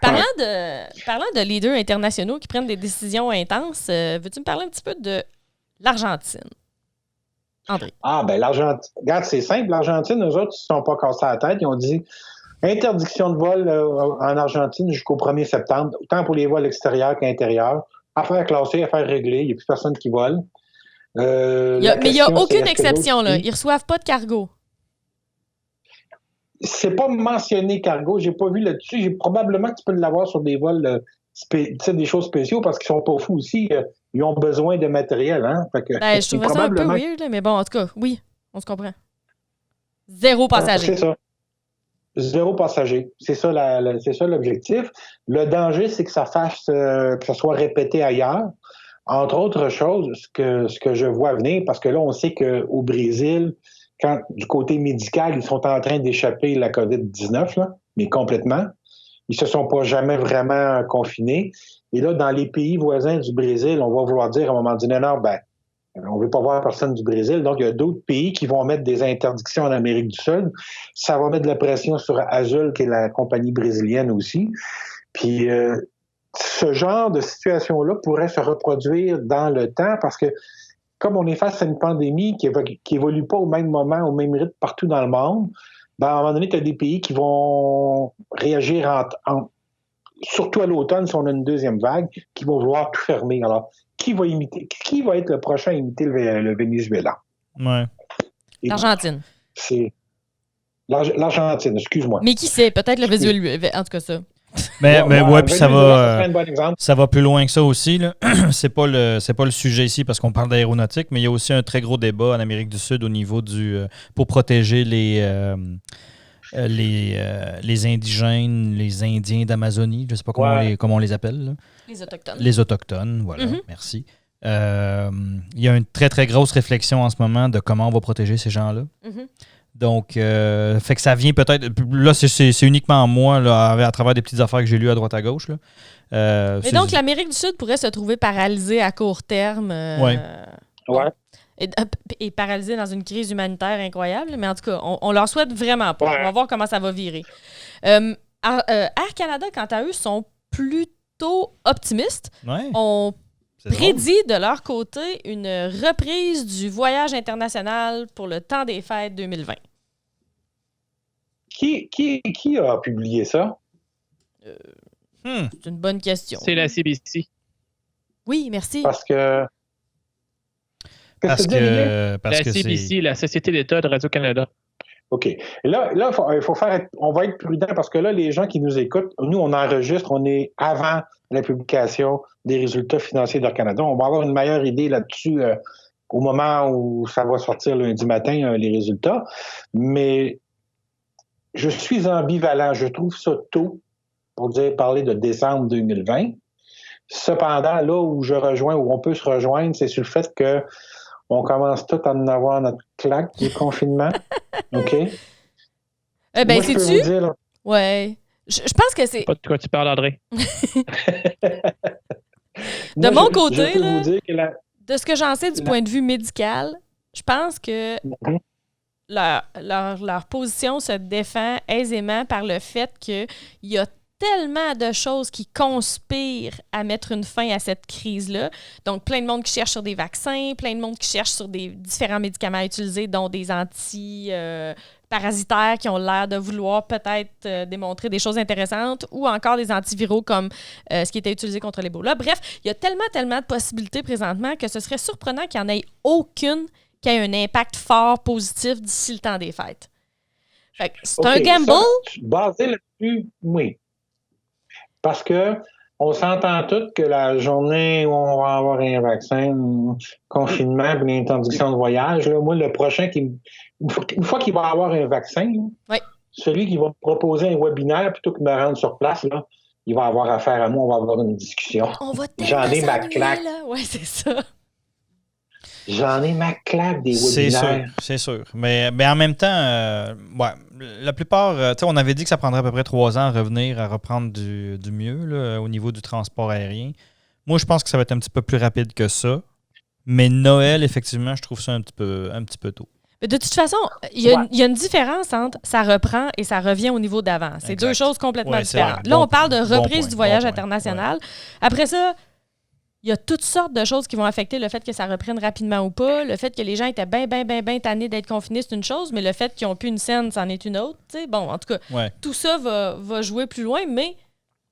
Parlant de leaders internationaux qui prennent des décisions intenses, veux-tu me parler un petit peu de l'Argentine? André. Ah, ben l'Argentine. Regarde, c'est simple. L'Argentine, eux autres, ils ne se sont pas cassés la tête. Ils ont dit interdiction de vol en Argentine jusqu'au 1er septembre, tant pour les vols extérieurs qu'intérieurs. Affaires classées, affaires réglées. Il n'y a plus personne qui vole. Mais il n'y a aucune exception. Là. Ils ne reçoivent pas de cargo. C'est pas mentionné cargo. J'ai pas vu là-dessus. Probablement que tu peux l'avoir sur des vols, des choses spéciaux parce qu'ils sont pas fous aussi. Ils ont besoin de matériel. Hein? Fait que, je trouvais ça un peu weird, mais bon, en tout cas, oui, on se comprend. 0 passager. C'est ça. 0 passager. C'est ça l'objectif. Le danger, c'est que ça fasse que ça soit répété ailleurs. Entre autres choses, ce que je vois venir, parce que là, on sait qu'au Brésil, quand du côté médical, ils sont en train d'échapper la COVID-19, là, mais complètement. Ils se sont pas jamais vraiment confinés. Et là, dans les pays voisins du Brésil, on va vouloir dire à un moment donné, non, on ne veut pas voir personne du Brésil. Donc, il y a d'autres pays qui vont mettre des interdictions en Amérique du Sud. Ça va mettre de la pression sur Azul, qui est la compagnie brésilienne aussi. Puis, ce genre de situation-là pourrait se reproduire dans le temps parce que comme on est face à une pandémie qui évolue pas au même moment, au même rythme partout dans le monde, ben, à un moment donné, tu as des pays qui vont réagir surtout à l'automne, si on a une deuxième vague, qui vont vouloir tout fermer. Alors, qui va être le prochain à imiter le Venezuela? Ouais. L'Argentine. C'est l'Argentine, excuse-moi. Mais qui sait? Peut-être le Venezuela. En tout cas, ça. Mais puis ça serait un bon exemple. ça va plus loin que ça aussi. Là. C'est pas le sujet ici parce qu'on parle d'aéronautique, mais il y a aussi un très gros débat en Amérique du Sud au niveau pour protéger les indigènes, les Indiens d'Amazonie, je ne sais pas comment on les appelle. Là. Les Autochtones. Les Autochtones, voilà, merci. Il y a une très, très grosse réflexion en ce moment de comment on va protéger ces gens-là. Mm-hmm. Donc, fait que ça vient peut-être... Là, c'est uniquement moi, là, à travers des petites affaires que j'ai lues à droite à gauche. Là. Mais donc, l'Amérique du Sud pourrait se trouver paralysée à court terme. Ouais. Et paralysée dans une crise humanitaire incroyable. Mais en tout cas, on leur souhaite vraiment pas. Ouais. On va voir comment ça va virer. Air Canada, quant à eux, sont plutôt optimistes. Ouais. On C'est prédit de leur côté une reprise du voyage international pour le temps des fêtes 2020. Qui a publié ça? C'est une bonne question. C'est la CBC. Oui, merci. Parce que la CBC, la Société d'État de Radio-Canada. OK. Là, on va être prudent parce que là, les gens qui nous écoutent, nous, on enregistre, on est avant la publication des résultats financiers d'Air Canada. On va avoir une meilleure idée là-dessus au moment où ça va sortir lundi matin, les résultats. Mais je suis ambivalent. Je trouve ça tôt pour parler de décembre 2020. Cependant, là où on peut se rejoindre, c'est sur le fait que on commence tout à en avoir notre claque du confinement. OK? Ben, sais-tu? Ouais. Je pense que c'est... Pas de quoi tu parles, André. De mon côté, je peux vous dire que de ce que j'en sais du point de vue médical, je pense que leur position se défend aisément par le fait qu'il y a tellement de choses qui conspirent à mettre une fin à cette crise-là. Donc, plein de monde qui cherche sur des vaccins, plein de monde qui cherche sur des différents médicaments utilisés, dont des antiparasitaires qui ont l'air de vouloir peut-être démontrer des choses intéressantes, ou encore des antiviraux comme ce qui était utilisé contre l'Ebola. Bref, il y a tellement de possibilités présentement que ce serait surprenant qu'il n'y en ait aucune qui ait un impact fort positif d'ici le temps des fêtes. Fait que c'est un gamble. Basé là-dessus, oui. Parce que on s'entend tous que la journée où on va avoir un vaccin, un confinement, une interdiction de voyage, là, moi, le prochain, une fois qu'il va avoir un vaccin, là, celui qui va me proposer un webinaire plutôt que de me rendre sur place, là, il va avoir affaire à moi, on va avoir une discussion. On va J'en ai ma claque. Oui, c'est ça. J'en ai ma claque des webinaires. C'est sûr. Mais en même temps, la plupart, on avait dit que ça prendrait à peu près 3 ans à reprendre du mieux là, au niveau du transport aérien. Moi, je pense que ça va être un petit peu plus rapide que ça. Mais Noël, effectivement, je trouve ça un petit peu tôt. Mais de toute façon, il y a une différence entre ça reprend et ça revient au niveau d'avant. C'est deux choses complètement différentes. Là, on parle de reprise du voyage international. Ouais. Après ça, il y a toutes sortes de choses qui vont affecter le fait que ça reprenne rapidement ou pas. Le fait que les gens étaient bien tannés d'être confinés, c'est une chose, mais le fait qu'ils n'ont plus une scène, c'en est une autre. T'sais. Bon, en tout cas, tout ça va jouer plus loin, mais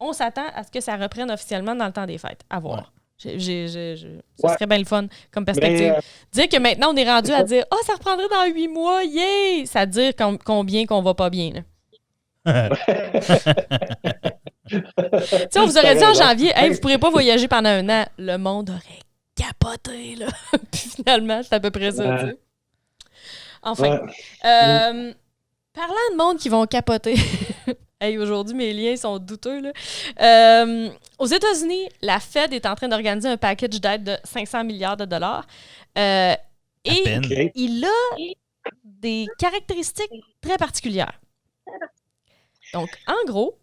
on s'attend à ce que ça reprenne officiellement dans le temps des fêtes. À voir. Ça serait bien le fun comme perspective. Dire que maintenant, on est rendu à dire « Ah, ça reprendrait dans 8 mois, yeah! » Ça veut dire combien qu'on va pas bien, là. On vous aurait dit en janvier, hey, vous ne pourrez pas voyager pendant 1 an. Le monde aurait capoté, là. Puis finalement, c'est à peu près ça, tu sais. Enfin. Parlant de monde qui vont capoter. Hey, aujourd'hui, mes liens sont douteux, là. Aux États-Unis, la Fed est en train d'organiser un package d'aide de 500 milliards de dollars. Et il a des caractéristiques très particulières. Donc, en gros,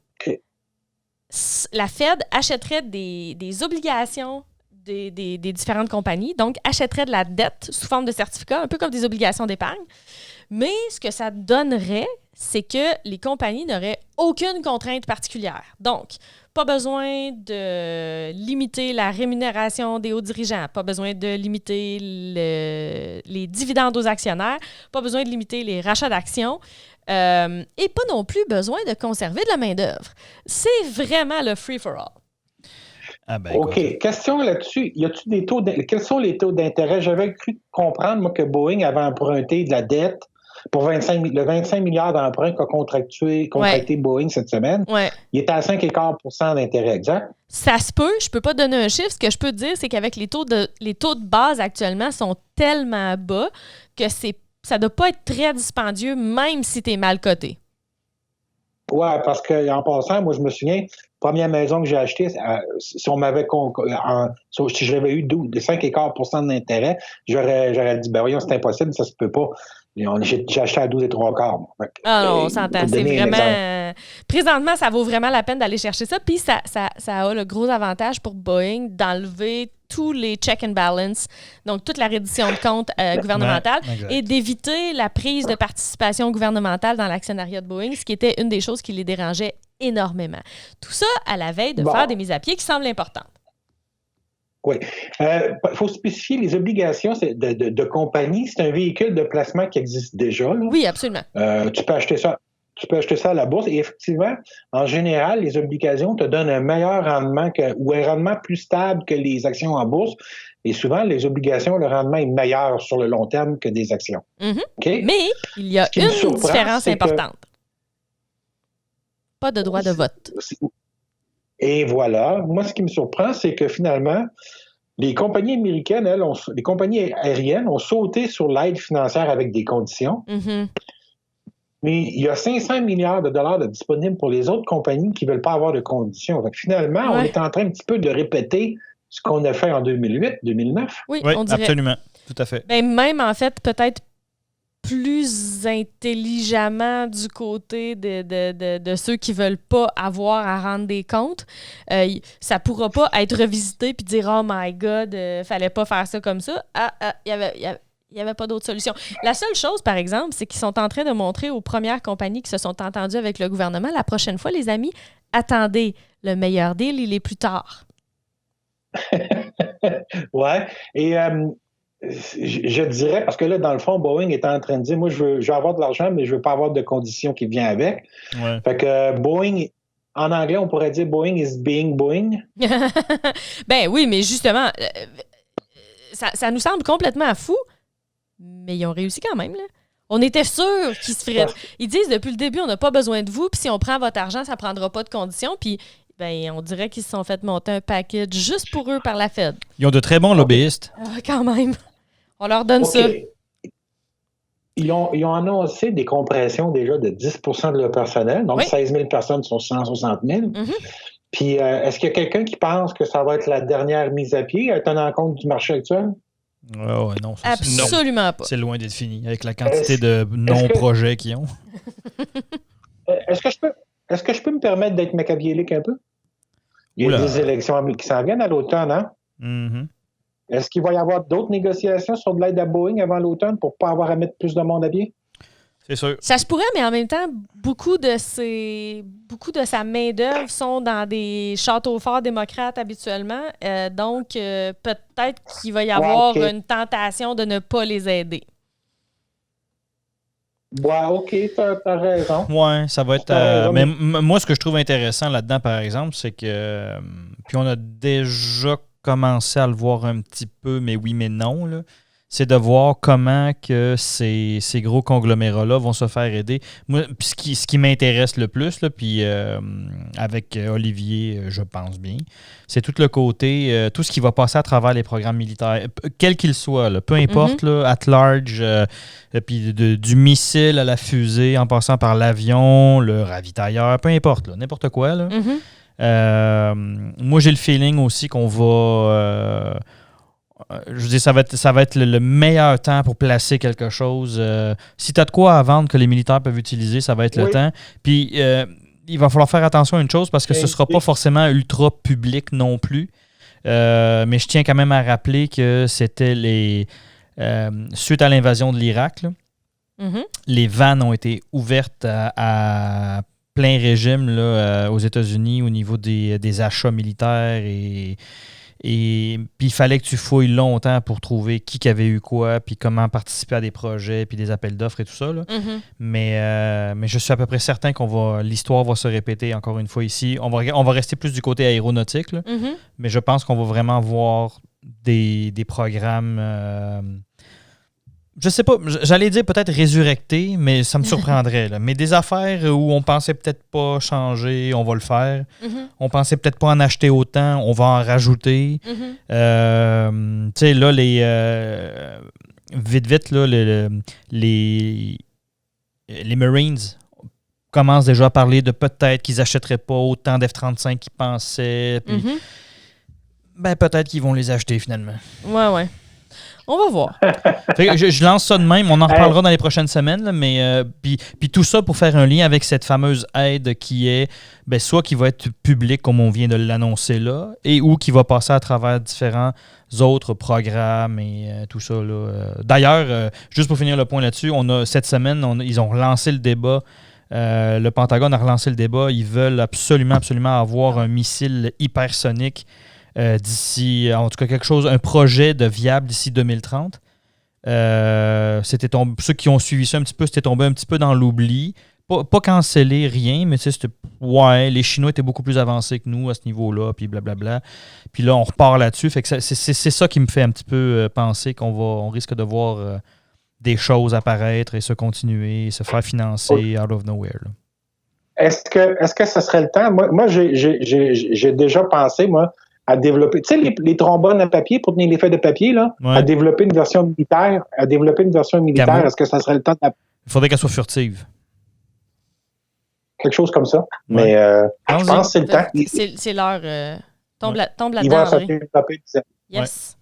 la Fed achèterait des obligations des différentes compagnies, donc achèterait de la dette sous forme de certificats, un peu comme des obligations d'épargne. Mais ce que ça donnerait, c'est que les compagnies n'auraient aucune contrainte particulière. Donc, Pas besoin de limiter la rémunération des hauts dirigeants. Pas besoin de limiter les dividendes aux actionnaires. Pas besoin de limiter les rachats d'actions. Et pas non plus besoin de conserver de la main-d'œuvre. C'est vraiment le free-for-all. Ah ben, OK. écoute. Question là-dessus. Quels sont les taux d'intérêt? J'avais cru comprendre, moi, que Boeing avait emprunté de la dette pour le 25 milliards d'emprunts qu'a contracté Boeing cette semaine. Ouais. Il était à 5,25% d'intérêt, exact? Ça se peut. Je peux pas donner un chiffre. Ce que je peux te dire, c'est qu'avec les taux de base actuellement sont tellement bas que ça doit pas être très dispendieux, même si tu es mal coté. Oui, parce qu'en passant, moi, je me souviens, première maison que j'ai achetée, si j'avais eu 5,25% d'intérêt, j'aurais dit, ben voyons, c'est impossible, ça se peut pas. J'ai acheté à 12,75. Ah non, on s'entend. C'est vraiment... Présentement, ça vaut vraiment la peine d'aller chercher ça. Puis ça a le gros avantage pour Boeing d'enlever tous les check and balance, donc toute la reddition de comptes gouvernementale, et d'éviter la prise de participation gouvernementale dans l'actionnariat de Boeing, ce qui était une des choses qui les dérangeait énormément. Tout ça à la veille de faire des mises à pied qui semblent importantes. Oui. Il faut spécifier les obligations de compagnie. C'est un véhicule de placement qui existe déjà. Là. Oui, absolument. Tu peux acheter ça. À la bourse. Et effectivement, en général, les obligations te donnent un meilleur rendement ou un rendement plus stable que les actions en bourse. Et souvent, les obligations, le rendement est meilleur sur le long terme que des actions. Mm-hmm. Okay? Mais il y a une différence importante. Pas de droit de vote. Et voilà. Moi, ce qui me surprend, c'est que finalement, les compagnies américaines, les compagnies aériennes ont sauté sur l'aide financière avec des conditions. Mm-hmm. Mais il y a 500 milliards de dollars de disponibles pour les autres compagnies qui ne veulent pas avoir de conditions. Donc, finalement, on est en train un petit peu de répéter ce qu'on a fait en 2008, 2009. Oui, on dirait. Absolument. Tout à fait. Ben, même, en fait, peut-être plus intelligemment du côté de ceux qui ne veulent pas avoir à rendre des comptes. Ça ne pourra pas être revisité puis dire « Oh my God, fallait pas faire ça comme ça. » Il n'y avait pas d'autre solution. La seule chose, par exemple, c'est qu'ils sont en train de montrer aux premières compagnies qui se sont entendues avec le gouvernement, la prochaine fois, les amis, attendez, le meilleur deal, il est plus tard. Ouais. Et je dirais, parce que là, dans le fond, Boeing est en train de dire, moi, je veux avoir de l'argent, mais je ne veux pas avoir de conditions qui viennent avec. Ouais. Fait que Boeing, en anglais, on pourrait dire Boeing is being Boeing. Ben oui, mais justement, ça nous semble complètement fou. Mais ils ont réussi quand même, là. On était sûrs qu'ils se feraient... Ils disent, depuis le début, on n'a pas besoin de vous, puis si on prend votre argent, ça ne prendra pas de conditions. Puis, ben, on dirait qu'ils se sont fait monter un package juste pour eux par la Fed. Ils ont de très bons lobbyistes. Quand même. On leur donne ça. Ils ont annoncé des compressions déjà de 10% de leur personnel. Donc, 16 000 personnes sur 160 000. Mm-hmm. Puis, est-ce qu'il y a quelqu'un qui pense que ça va être la dernière mise à pied, tenant compte du marché actuel? Non, absolument pas. C'est loin d'être fini avec la quantité de non-projets qu'ils ont. Est-ce que je peux me permettre d'être machiavélique un peu? Il y a des élections qui s'en viennent à l'automne, hein? Mm-hmm. Est-ce qu'il va y avoir d'autres négociations sur de l'aide à Boeing avant l'automne pour ne pas avoir à mettre plus de monde à pied? C'est sûr. Ça se pourrait, mais en même temps, beaucoup de sa main-d'œuvre sont dans des châteaux forts démocrates habituellement. Donc, peut-être qu'il va y avoir une tentation de ne pas les aider. Ouais, OK, t'as raison. Ouais, ça va être... mais moi, ce que je trouve intéressant là-dedans, par exemple, c'est que... puis on a déjà commencé à le voir un petit peu, mais oui, mais non, là. C'est de voir comment que ces gros conglomérats-là vont se faire aider. Moi, ce qui m'intéresse le plus, là, puis avec Olivier, je pense bien, c'est tout le côté, tout ce qui va passer à travers les programmes militaires, quels qu'ils soient, là, peu importe, là, at large, puis du missile à la fusée, en passant par l'avion, le ravitailleur, peu importe, là, n'importe quoi. Là. Moi, j'ai le feeling aussi qu'on va... je veux dire, ça va être le meilleur temps pour placer quelque chose. Si tu as de quoi à vendre que les militaires peuvent utiliser, ça va être le temps. Puis, il va falloir faire attention à une chose parce que ce ne sera pas forcément ultra public non plus. Mais je tiens quand même à rappeler que c'était suite à l'invasion de l'Irak, là, les vannes ont été ouvertes à plein régime là, aux États-Unis au niveau des achats militaires et puis il fallait que tu fouilles longtemps pour trouver qui avait eu quoi, puis comment participer à des projets, puis des appels d'offres et tout ça. Là. Mais je suis à peu près certain l'histoire va se répéter encore une fois ici. On va rester plus du côté aéronautique, là, mais je pense qu'on va vraiment voir des programmes... je sais pas, j'allais dire peut-être résurrectés, mais ça me surprendrait. Là. Mais des affaires où on pensait peut-être pas changer, on va le faire. On pensait peut-être pas en acheter autant, on va en rajouter. Tu sais, là, vite, là, les Marines commencent déjà à parler de peut-être qu'ils achèteraient pas autant d'F-35 qu'ils pensaient. Puis, ben, peut-être qu'ils vont les acheter finalement. Ouais. On va voir. Fait que je lance ça de même. On en reparlera dans les prochaines semaines. Là, mais puis tout ça pour faire un lien avec cette fameuse aide qui est soit qui va être publique comme on vient de l'annoncer là, et ou qui va passer à travers différents autres programmes et tout ça. Là. D'ailleurs, juste pour finir le point là-dessus, cette semaine, ils ont relancé le débat. Le Pentagone a relancé le débat. Ils veulent absolument avoir un missile hypersonique d'ici, en tout cas un projet de viable d'ici 2030. Ceux qui ont suivi ça un petit peu, c'était tombé un petit peu dans l'oubli. Pas cancellé, rien, mais les Chinois étaient beaucoup plus avancés que nous à ce niveau-là, puis blablabla. Puis là, on repart là-dessus. Fait que c'est ça qui me fait un petit peu penser on risque de voir des choses apparaître et se continuer, se faire financer out of nowhere. Là. Est-ce que ce serait le temps? Moi j'ai déjà pensé, à développer, tu sais, les trombones à papier pour tenir les feuilles de papier, là, à développer une version militaire. Camo. Est-ce que ça serait le temps Il faudrait qu'elle soit furtive. Quelque chose comme ça. Mais je pense que c'est le temps. C'est l'heure. Tombe là-dedans. Il va se développer. Yes.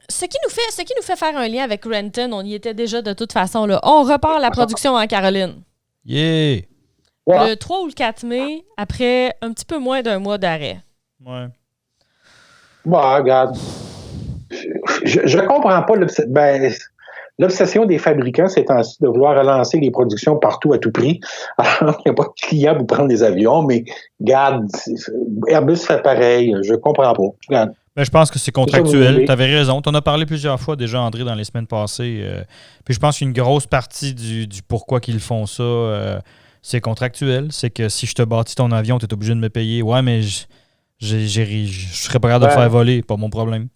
Ce qui nous fait faire un lien avec Renton, on y était déjà de toute façon. Là. On repart la production en Caroline. Yeah! Le 3 ou le 4 mai, après un petit peu moins d'un mois d'arrêt. Ouais. Regarde. Je comprends pas l'obsession des fabricants ces temps-ci de vouloir relancer les productions partout à tout prix. Alors, il n'y a pas de clients pour prendre des avions, mais regarde, Airbus fait pareil. Je comprends pas. Regarde. Ben, je pense que c'est contractuel. Tu avais raison. Tu en as parlé plusieurs fois déjà, André, dans les semaines passées. Puis je pense qu'une grosse partie du pourquoi qu'ils font ça... c'est contractuel. C'est que si je te bâtis ton avion, tu es obligé de me payer. Ouais, mais je serais pas capable de le faire voler. Pas mon problème.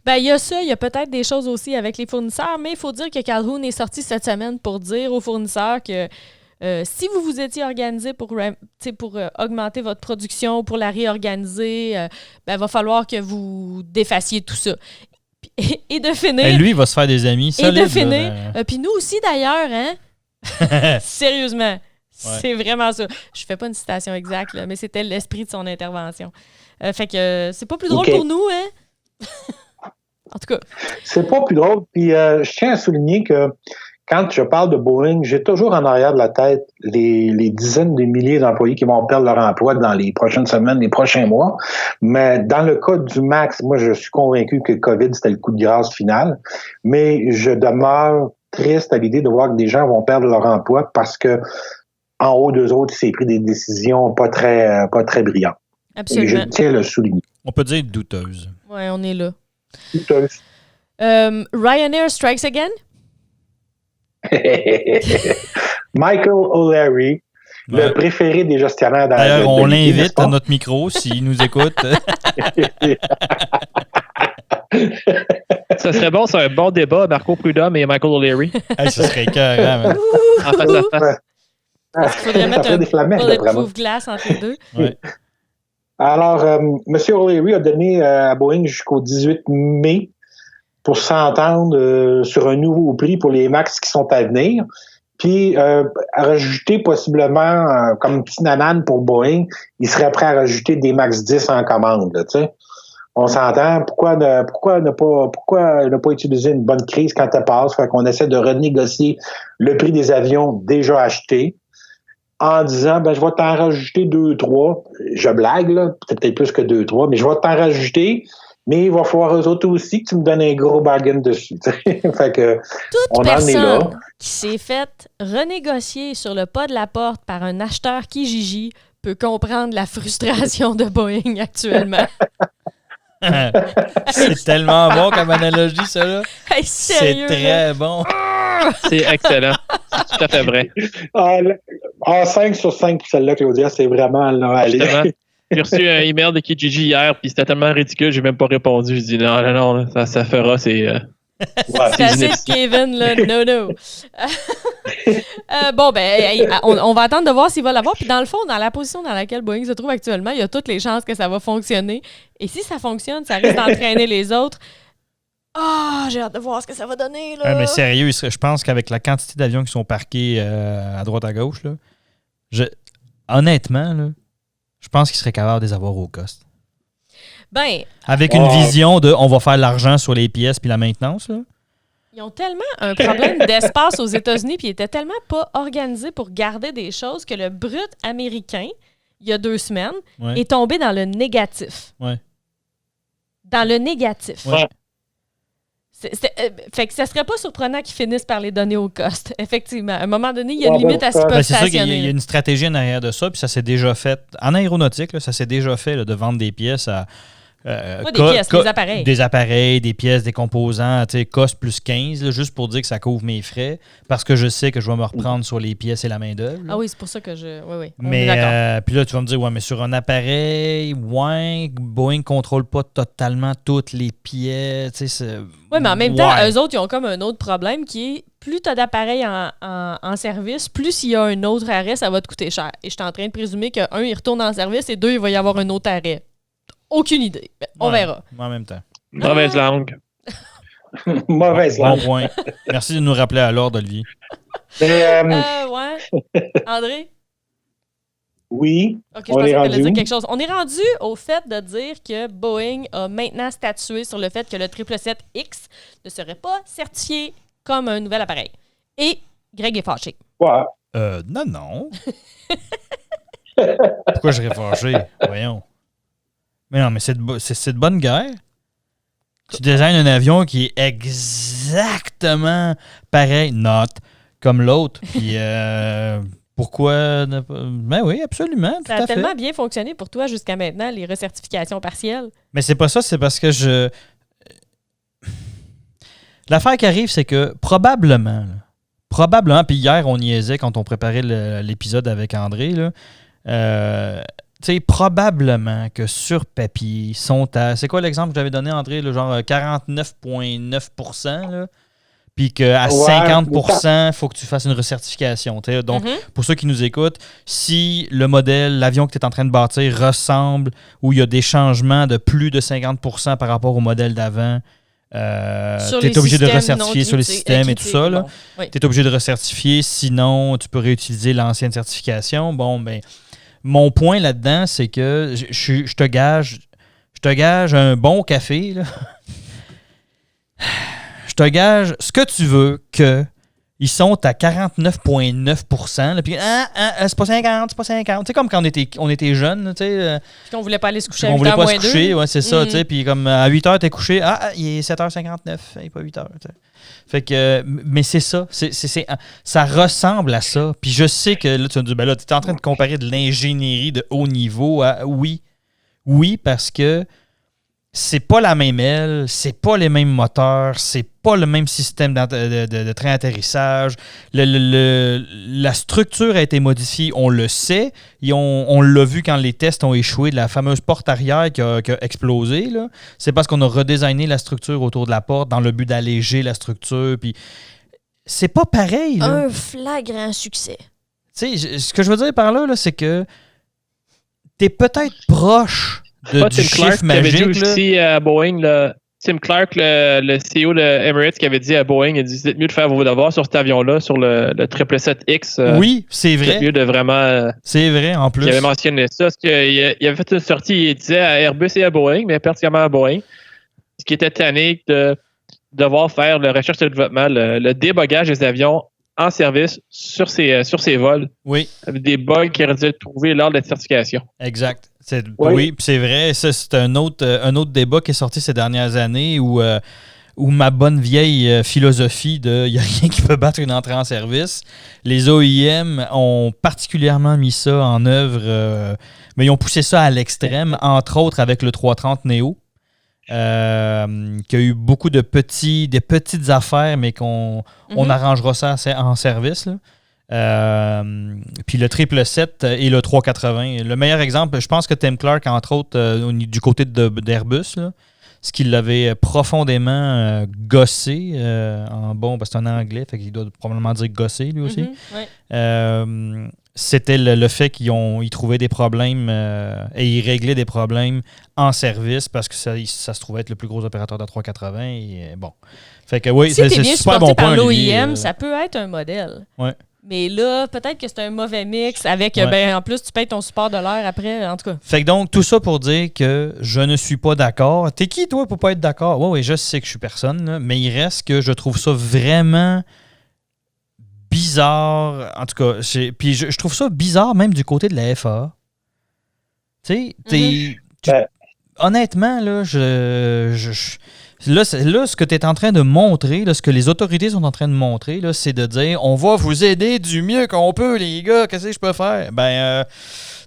Il y a ça. Il y a peut-être des choses aussi avec les fournisseurs, mais il faut dire que Calhoun est sorti cette semaine pour dire aux fournisseurs que si vous vous étiez organisé pour augmenter votre production, pour la réorganiser, il va falloir que vous défassiez tout ça. Et de finir... Et lui, il va se faire des amis solides. Et de finir... Puis nous aussi, d'ailleurs, hein? Sérieusement. Ouais. C'est vraiment ça. Je fais pas une citation exacte, là, mais c'était l'esprit de son intervention. Fait que c'est pas plus drôle pour nous, hein? En tout cas. C'est pas plus drôle. Puis je tiens à souligner que quand je parle de Boeing, j'ai toujours en arrière de la tête les dizaines de milliers d'employés qui vont perdre leur emploi dans les prochaines semaines, les prochains mois. Mais dans le cas du MAX, moi, je suis convaincu que le COVID, c'était le coup de grâce final. Mais je demeure triste à l'idée de voir que des gens vont perdre leur emploi parce que en haut d'eux autres, il s'est pris des décisions pas très brillantes. Absolument. Et je tiens à le souligner. On peut dire douteuse. Oui, on est là. Douteuse. Ryanair strikes again? Michael O'Leary, le préféré des gestionnaires d'argent. D'ailleurs, on l'invite à notre micro s'il nous écoute. Ça serait bon, c'est un bon débat, Marco Prudhomme et Michael O'Leary. Ça serait carrément. En face à face. Il faudrait mettre un bulletproof glass entre les deux. Ouais. Alors, M. O'Leary a donné à Boeing jusqu'au 18 mai pour s'entendre sur un nouveau prix pour les MAX qui sont à venir. Puis, rajouter possiblement, comme petit nanane pour Boeing, il serait prêt à rajouter des MAX 10 en commande. Tu sais. On s'entend. Pourquoi ne pas utiliser une bonne crise quand elle passe? Fait qu'on essaie de renégocier le prix des avions déjà achetés en disant, je vais t'en rajouter 2-3. Je blague, là, peut-être plus que 2-3, mais je vais t'en rajouter. mais il va falloir eux autres aussi que tu me donnes un gros bargain dessus. Fait que, toute personne qui s'est faite renégocier sur le pas de la porte par un acheteur Kijiji peut comprendre la frustration de Boeing actuellement. C'est tellement bon comme analogie, ça, là. Hey, sérieux, c'est très bon. C'est excellent. C'est tout à fait vrai. 5 sur 5 pour celle-là, Claudia, c'est vraiment là, allez. J'ai reçu un email de Kijiji hier, puis c'était tellement ridicule, j'ai même pas répondu. Je dis non, ça fera, c'est... C'est assez de Kevin, là. No. Bon, ben, on va attendre de voir s'il va l'avoir. Puis dans le fond, dans la position dans laquelle Boeing se trouve actuellement, il y a toutes les chances que ça va fonctionner. Et si ça fonctionne, ça risque d'entraîner les autres. J'ai hâte de voir ce que ça va donner, là. Mais sérieux, je pense qu'avec la quantité d'avions qui sont parqués à droite à gauche, là, honnêtement, là, je pense qu'ils seraient capables de les avoir au cost. Ben, avec une vision de on va faire l'argent sur les pièces puis la maintenance, là. Ils ont tellement un problème d'espace aux États-Unis puis ils étaient tellement pas organisés pour garder des choses que le brut américain, il y a 2 semaines, est tombé dans le négatif. Ouais. Dans le négatif. Ouais. Fait que ça serait pas surprenant qu'ils finissent par les donner au cost. Effectivement. À un moment donné, il y a une limite à ce qu'ils peuvent stationner. C'est sûr qu'il y a une stratégie en arrière de ça, puis ça s'est déjà fait. En aéronautique, là, ça s'est déjà fait là, de vendre des pièces à... pas des pièces, des appareils. Des appareils, des pièces, des composants, tu sais, cost plus 15, là, juste pour dire que ça couvre mes frais, parce que je sais que je vais me reprendre sur les pièces et la main-d'œuvre. Ah oui, c'est pour ça que je. Oui. Mais puis là, tu vas me dire, ouais, mais sur un appareil, Boeing ne contrôle pas totalement toutes les pièces. Oui, mais en même temps, eux autres, ils ont comme un autre problème qui est plus tu as d'appareils en service, plus s'il y a un autre arrêt, ça va te coûter cher. Et je suis en train de présumer que, il retourne en service et 2, il va y avoir un autre arrêt. Aucune idée. On verra. En même temps. Mauvaise langue. Mauvaise langue. Bon point. Merci de nous rappeler à l'ordre, Olivier. Ouais. André? Oui. Ok, je pensais que tu allais dire quelque chose. On est rendu au fait de dire que Boeing a maintenant statué sur le fait que le 777X ne serait pas certifié comme un nouvel appareil. Et Greg est fâché. Ouais. Non. Pourquoi je serais fâché? Voyons. Mais non, mais c'est de bonne guerre. Tu designes un avion qui est exactement pareil, comme l'autre. Puis pourquoi ne pas... Ben oui, absolument. Ça a tellement bien fonctionné pour toi jusqu'à maintenant, les recertifications partielles. Mais c'est pas ça, c'est parce que l'affaire qui arrive, c'est que probablement, puis hier, on niaisait quand on préparait l'épisode avec André, là, tu sais, probablement que sur papier, sont à... C'est quoi l'exemple que j'avais donné, André? Là, genre 49,9%, là? Puis qu'à 50%, il faut que tu fasses une recertification. T'sais. Donc, pour ceux qui nous écoutent, si le modèle, l'avion que tu es en train de bâtir ressemble ou il y a des changements de plus de 50% par rapport au modèle d'avant, tu es obligé de recertifier sur les systèmes et tout ça. Bon, oui. Tu es obligé de recertifier, sinon tu peux réutiliser l'ancienne certification. Bon, ben... Mon point là-dedans, c'est que je te gage un bon café. Là. Je te gage ce que tu veux qu'ils sont à 49,9%. Là, puis, c'est pas 50, c'est pas 50. Tu sais, comme quand on était jeunes. Tu sais, puis qu'on voulait pas aller se coucher à 8h moins 2. On voulait pas se coucher, 2. Ouais, c'est ça. Tu sais, puis comme à 8h, t'es couché. Il est 7h59, il n'est pas 8h. Tu sais. Fait que, mais c'est ça. Ça ressemble à ça. Puis je sais que là, tu vas me dire, ben là, tu es en train de comparer de l'ingénierie de haut niveau à oui. Oui, parce que c'est pas la même aile, c'est pas les mêmes moteurs, c'est pas le même système de train atterrissage. La structure a été modifiée, on le sait. On l'a vu quand les tests ont échoué de la fameuse porte arrière qui a explosé. Là. C'est parce qu'on a redesigné la structure autour de la porte dans le but d'alléger la structure. Puis c'est pas pareil. Là. Un flagrant succès. Tu sais, ce que je veux dire par là c'est que t'es peut-être proche du chiffre magique. Dit aussi à Boeing, Tim Clark, le CEO de Emirates, qui avait dit à Boeing, il a dit, c'est mieux de faire vos devoirs sur cet avion-là, sur le 777X. Oui, c'est vrai. C'est mieux de vraiment... c'est vrai, en plus. Il avait mentionné ça, parce qu'il avait fait une sortie, il disait à Airbus et à Boeing, mais particulièrement à Boeing, ce qui était tanné de devoir faire la recherche et le développement, le débogage des avions en service sur ses vols. Oui. Avec des bugs qui auraient dû être trouvés lors de la certification. Exact. Oui, puis c'est vrai. Ça, c'est un autre débat qui est sorti ces dernières années où ma bonne vieille philosophie de il n'y a rien qui peut battre une entrée en service. Les OEM ont particulièrement mis ça en œuvre, mais ils ont poussé ça à l'extrême, entre autres avec le 330 Neo. Qui a eu beaucoup des petites affaires, mais on arrangera ça en service. Là. Puis le 777 et le 380. Le meilleur exemple, je pense que Tim Clark, entre autres, du côté d'Airbus, là, ce qui l'avait profondément gossé, parce que c'est un anglais, fait qu'il doit probablement dire gossé lui aussi. C'était le fait qu'ils trouvaient des problèmes et ils réglaient des problèmes en service parce que ça se trouvait être le plus gros opérateur de 380. Et, bon. Fait que oui, c'est bien super supporté bon par point. l'OEM, ça peut être un modèle. Ouais. Mais là, peut-être que c'est un mauvais mix avec, en plus, tu payes ton support de l'air après, en tout cas. Fait que donc, tout ça pour dire que je ne suis pas d'accord. T'es qui, toi, pour pas être d'accord? Oui, je sais que je suis personne, là, mais il reste que je trouve ça vraiment bizarre. En tout cas, puis je trouve ça bizarre même du côté de la FAA. Tu sais, honnêtement, là, Là, ce que tu es en train de montrer, là, ce que les autorités sont en train de montrer, là, c'est de dire on va vous aider du mieux qu'on peut, les gars. Qu'est-ce que je peux faire?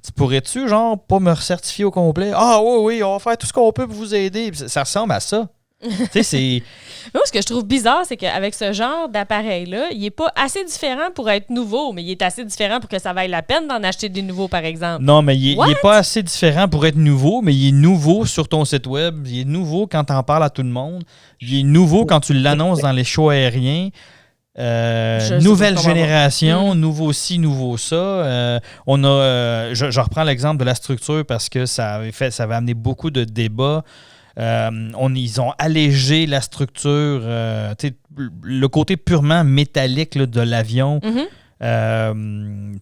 Tu pourrais-tu, genre, pas me certifier au complet? Ah oui, on va faire tout ce qu'on peut pour vous aider. Ça ressemble à ça. Tu sais, c'est. Moi, ce que je trouve bizarre, c'est qu'avec ce genre d'appareil-là, il n'est pas assez différent pour être nouveau, mais il est assez différent pour que ça vaille la peine d'en acheter des nouveaux, par exemple. Non, mais il n'est pas assez différent pour être nouveau, mais il est nouveau sur ton site web. Il est nouveau quand tu en parles à tout le monde. Il est nouveau quand tu l'annonces dans les shows aériens. Nouvelle génération, nouveau ci, nouveau ça. Je reprends l'exemple de la structure parce que ça avait amené beaucoup de débats. Ils ont allégé la structure, le côté purement métallique là, de l'avion.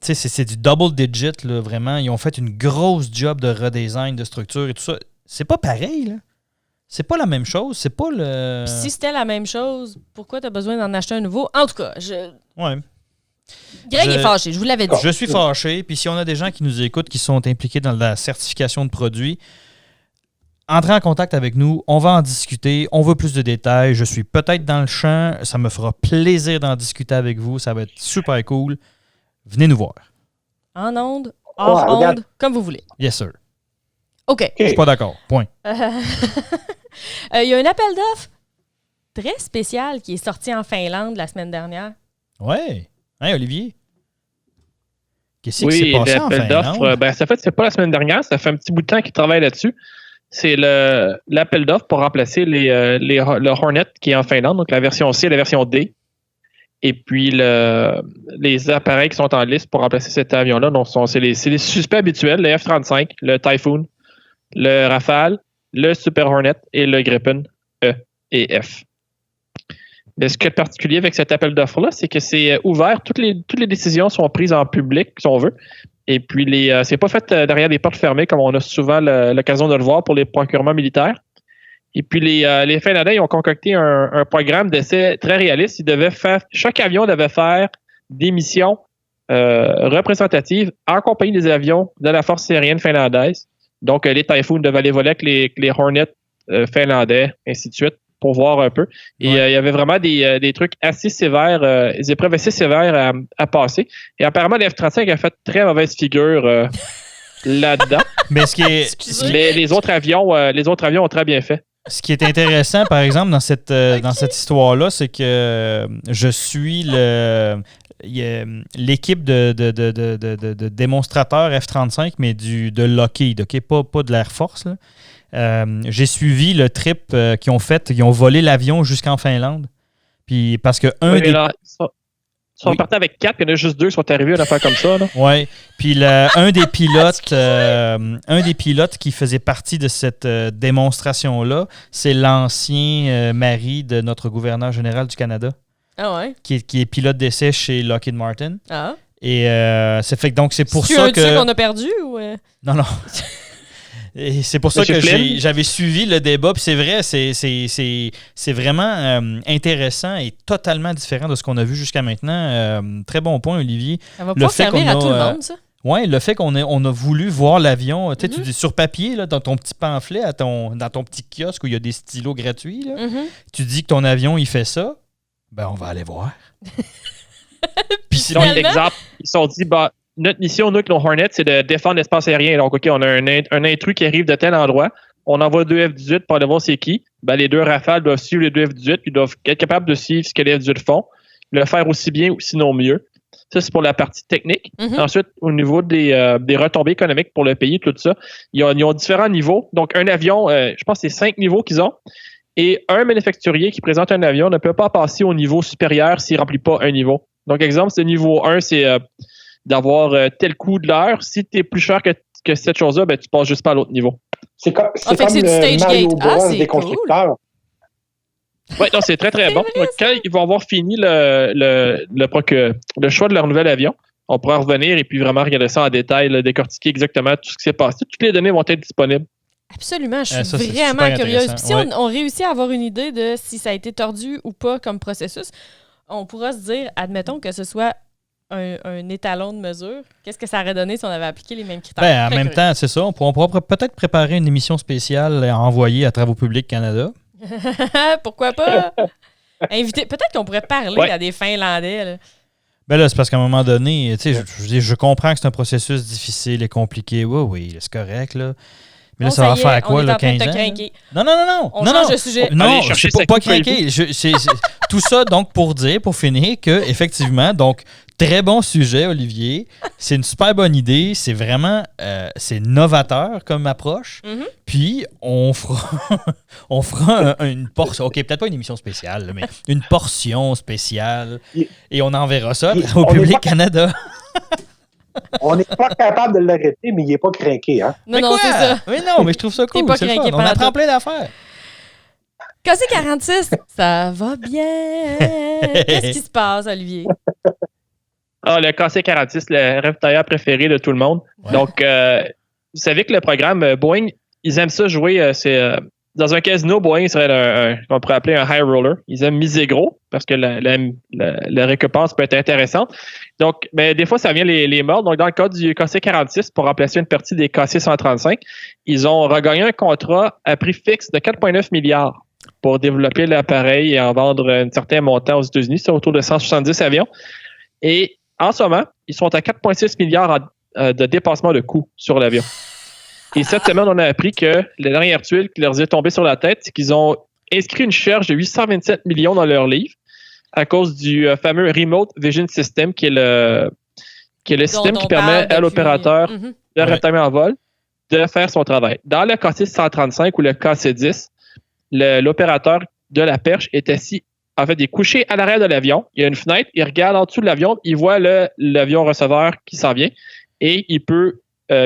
C'est du double digit, là, vraiment. Ils ont fait une grosse job de redesign de structure et tout ça. C'est pas pareil, là. C'est pas la même chose. C'est pas le. Puis si c'était la même chose, pourquoi tu as besoin d'en acheter un nouveau? En tout cas, Ouais. Greg est fâché, je vous l'avais dit. Je suis fâché. Puis si on a des gens qui nous écoutent qui sont impliqués dans la certification de produits, entrez en contact avec nous, on va en discuter, on veut plus de détails, je suis peut-être dans le champ, ça me fera plaisir d'en discuter avec vous, ça va être super cool. Venez nous voir. En onde, hors onde, comme vous voulez. Yes, sir. OK. Je suis pas d'accord, point. Il y a un appel d'offres très spécial qui est sorti en Finlande la semaine dernière. Ouais. Hein, Olivier? Qu'est-ce qui s'est passé en Finlande? Ça fait, c'est pas la semaine dernière, ça fait un petit bout de temps qu'ils travaillent là-dessus. C'est l'appel d'offres pour remplacer le Hornet qui est en Finlande, donc la version C et la version D. Et puis les appareils qui sont en liste pour remplacer cet avion-là, donc c'est les suspects habituels, le F-35, le Typhoon, le Rafale, le Super Hornet et le Gripen E et F. Mais ce qui est particulier avec cet appel d'offres-là, c'est que c'est ouvert, toutes les décisions sont prises en public, si on veut. Et puis, c'est pas fait derrière des portes fermées, comme on a souvent l'occasion de le voir pour les procurements militaires. Et puis, les Finlandais, ils ont concocté un programme d'essai très réaliste. Chaque avion devait faire des missions représentatives en compagnie des avions de la force aérienne finlandaise. Donc, les Typhoons devaient aller voler avec les Hornets finlandais, ainsi de suite, pour voir un peu. Et il y avait vraiment des trucs assez sévères, des épreuves assez sévères à passer. Et apparemment, le F-35 a fait très mauvaise figure là-dedans. Mais les autres avions ont très bien fait. Ce qui est intéressant, par exemple, dans cette histoire-là, c'est que je suis l'équipe de démonstrateurs F-35, mais de Lockheed, OK? Pas de l'Air Force, là. J'ai suivi le trip qu'ils ont fait. Ils ont volé l'avion jusqu'en Finlande. Puis parce que ils sont partis avec 4, puis il y en a juste 2 qui sont arrivés à une affaire comme ça. Oui. Puis un des pilotes qui faisait partie de cette démonstration-là, c'est l'ancien mari de notre gouverneur général du Canada. Ah ouais? Qui est pilote d'essai chez Lockheed Martin. Ah. Et c'est pour ça que... C'est qu'on a perdu ou... Non. Et c'est pour ça Monsieur que Flynn? j'avais suivi le débat. Puis c'est vrai, c'est vraiment intéressant et totalement différent de ce qu'on a vu jusqu'à maintenant. Très bon point, Olivier. Ça va pouvoir servir à tout le monde, ça. Oui, le fait qu'on a voulu voir l'avion, tu dis sur papier, là, dans ton petit pamphlet, dans ton petit kiosque où il y a des stylos gratuits, là, tu dis que ton avion, il fait ça, ben on va aller voir. Puis Donc, exemple, ils se sont dit, notre mission, nous, avec nos Hornets, c'est de défendre l'espace aérien. Donc, OK, on a un intrus qui arrive de tel endroit. On envoie 2 F-18 pour aller voir c'est qui. Ben, les 2 Rafales doivent suivre les 2 F-18. Ils doivent être capables de suivre ce que les F-18 font. Le faire aussi bien ou sinon mieux. Ça, c'est pour la partie technique. Ensuite, au niveau des retombées économiques pour le pays, tout ça, ils ont différents niveaux. Donc, un avion, je pense que c'est 5 niveaux qu'ils ont. Et un manufacturier qui présente un avion ne peut pas passer au niveau supérieur s'il ne remplit pas un niveau. Donc, exemple, c'est niveau 1, c'est d'avoir tel coût de l'heure. Si tu es plus cher que cette chose-là, ben, tu passes juste pas à l'autre niveau. C'est comme c'est le Stage Mario Gate. Bros C'est des cool. constructeurs. Oui, non, c'est très, très bon. Donc, quand ils vont avoir fini le choix de leur nouvel avion, on pourra revenir et puis vraiment regarder ça en détail, là, décortiquer exactement tout ce qui s'est passé. Toutes les données vont être disponibles. Absolument, je suis Ça, c'est vraiment super curieuse. intéressant. Puis si on réussit à avoir une idée de si ça a été tordu ou pas comme processus, on pourra se dire, admettons que ce soit un étalon de mesure, qu'est-ce que ça aurait donné si on avait appliqué les mêmes critères? Ben, en même temps, c'est ça. On pourra peut-être préparer une émission spéciale à envoyer à Travaux publics Canada. Pourquoi pas? Peut-être qu'on pourrait parler à des Finlandais. Là. Ben là, c'est parce qu'à un moment donné, tu sais, je comprends que c'est un processus difficile et compliqué. Oui, c'est correct, là. Mais là, ça va faire quoi, là, 15 ans? Non. On change de sujet. Non, Allez, c'est pas craquer. Tout ça, donc, pour finir, que effectivement, donc, très bon sujet, Olivier. C'est une super bonne idée. C'est vraiment, c'est novateur comme approche. Puis, on fera une portion. OK, peut-être pas une émission spéciale, là, mais une portion spéciale. Et on enverra ça au Public Canada. On n'est pas capable de l'arrêter, mais il n'est pas craqué. Hein? Non, c'est ça. Mais non, mais je trouve ça cool. pas C'est le craqué fun. On apprend pendant plein d'affaires. KC-46, ça va bien. Qu'est-ce qui se passe, Olivier? Le KC-46, le ravitailleur préféré de tout le monde. Ouais. Donc, vous savez que le programme Boeing, ils aiment ça jouer. Dans un casino, Boeing serait qu'on pourrait appeler un high roller. Ils aiment miser gros parce que la récompense peut être intéressante. Donc, mais des fois, ça vient les mordre. Donc, dans le cas du KC-46, pour remplacer une partie des KC-135, ils ont regagné un contrat à prix fixe de 4,9 milliards pour développer l'appareil et en vendre un certain montant aux États-Unis. C'est autour de 170 avions. Et en ce moment, ils sont à 4,6 milliards de dépassement de coûts sur l'avion. Et cette semaine, on a appris que la dernière tuile qui leur est tombée sur la tête, c'est qu'ils ont inscrit une charge de 827 millions dans leur livre à cause du fameux Remote Vision System, qui est le système qui permet à l'opérateur de ravitaillement en vol de faire son travail. Dans le KC-135 ou le KC-10, l'opérateur de la perche est assis, en fait, il est couché à l'arrière de l'avion. Il y a une fenêtre, il regarde en dessous de l'avion, il voit l'avion receveur qui s'en vient et il peut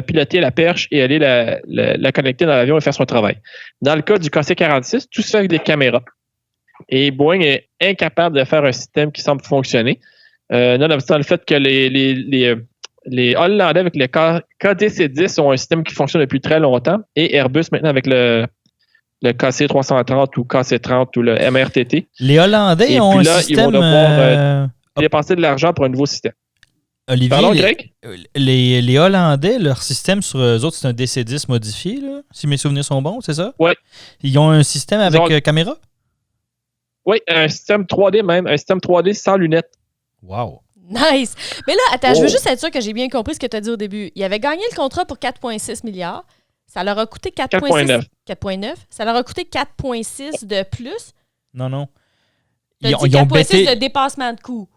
piloter la perche et aller la connecter dans l'avion et faire son travail. Dans le cas du KC-46, tout se fait avec des caméras. Et Boeing est incapable de faire un système qui semble fonctionner. Nonobstant le fait que les Hollandais avec le KDC-10 ont un système qui fonctionne depuis très longtemps et Airbus maintenant avec le KC-330 ou KC-30 ou le MRTT. Les Hollandais ont un système... Ils vont devoir dépenser de l'argent pour un nouveau système. Olivier, pardon, Greg? Les Hollandais, leur système sur eux autres, c'est un DC-10 modifié, là, si mes souvenirs sont bons, c'est ça? Oui. Ils ont un système avec caméra? Oui, un système 3D même, un système 3D sans lunettes. Wow. Nice! Mais là, attends, je veux juste être sûr que j'ai bien compris ce que tu as dit au début. Ils avaient gagné le contrat pour 4,6 milliards. Ça leur a coûté 4,9. 4,9. Ça leur a coûté 4,6 de plus. Non. Ils ont 4,6 de dépassement de coût.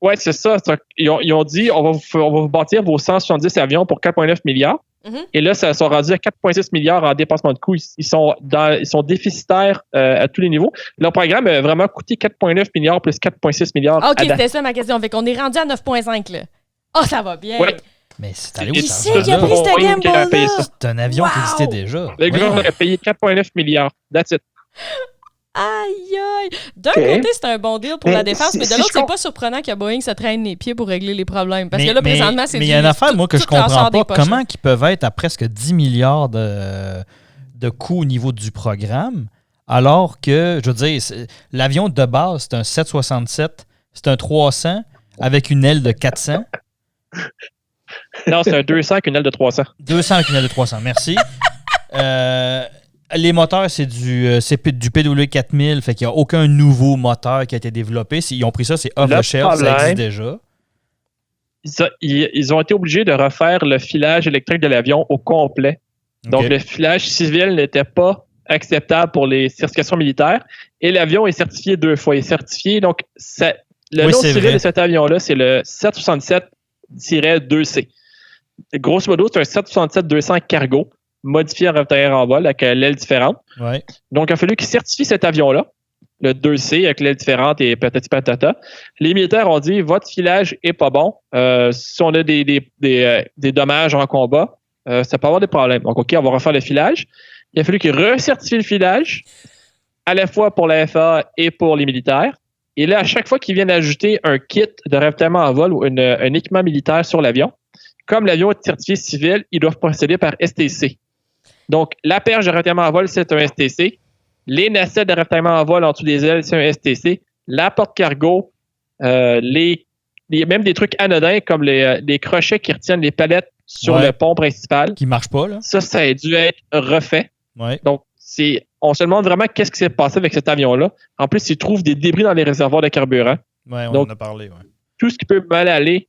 Oui, c'est ça. Ils ont dit on va vous bâtir vos 170 avions pour 4,9 milliards. Et là, ça sont rendus à 4,6 milliards en dépassement de coûts. Ils sont déficitaires à tous les niveaux. Leur programme a vraiment coûté 4,9 milliards plus 4,6 milliards. OK, c'était ça ma question. Fait qu'on est rendu à 9,5 là. Oh, ça va bien. Ouais. Mais c'est allé où Qui ça? c'est qui a pris cette gamble-là? C'est un avion qui existait déjà. Le gouvernement a payé 4,9 milliards. That's it. Aïe! D'un côté, c'est un bon deal pour la défense, mais de l'autre, c'est pas surprenant que Boeing se traîne les pieds pour régler les problèmes. Parce que là, présentement, c'est mais il y a une affaire, moi, que je comprends pas. Comment ils peuvent être à presque 10 milliards de coûts au niveau du programme, alors que, je veux dire, l'avion de base, c'est un 767, c'est un 300 avec une aile de 400. Non, c'est un 200 avec une aile de 300. 200 avec une aile de 300, merci. Les moteurs, c'est du PW4000, fait qu'il n'y a aucun nouveau moteur qui a été développé. Ils ont pris ça, c'est off-the-shelf, ça existe déjà. Ils ont été obligés de refaire le filage électrique de l'avion au complet. Donc, le filage civil n'était pas acceptable pour les certifications militaires et l'avion est certifié 2 fois. Il est certifié, donc, le nom civil de cet avion-là, c'est le 767-2C. Grosso modo, c'est un 767-200 cargo modifié en ravitailleur en vol avec l'aile différente. Ouais. Donc, il a fallu qu'ils certifient cet avion-là, le 2C, avec l'aile différente et patati patata. Les militaires ont dit, votre filage est pas bon. Si on a des dommages en combat, ça peut avoir des problèmes. Donc, OK, on va refaire le filage. Il a fallu qu'ils recertifient le filage, à la fois pour la FAA et pour les militaires. Et là, à chaque fois qu'ils viennent ajouter un kit de ravitaillement en vol ou un équipement militaire sur l'avion, comme l'avion est certifié civil, ils doivent procéder par STC. Donc, la perche de ravitaillement en vol, c'est un STC. Les nacelles de ravitaillement en vol en dessous des ailes, c'est un STC. La porte-cargo, même des trucs anodins comme les crochets qui retiennent les palettes sur le pont principal. Qui ne marchent pas, là. Ça a dû être refait. Ouais. Donc, on se demande vraiment qu'est-ce qui s'est passé avec cet avion-là. En plus, il trouve des débris dans les réservoirs de carburant. Oui, on Donc, en a parlé. Ouais. Tout ce qui peut mal aller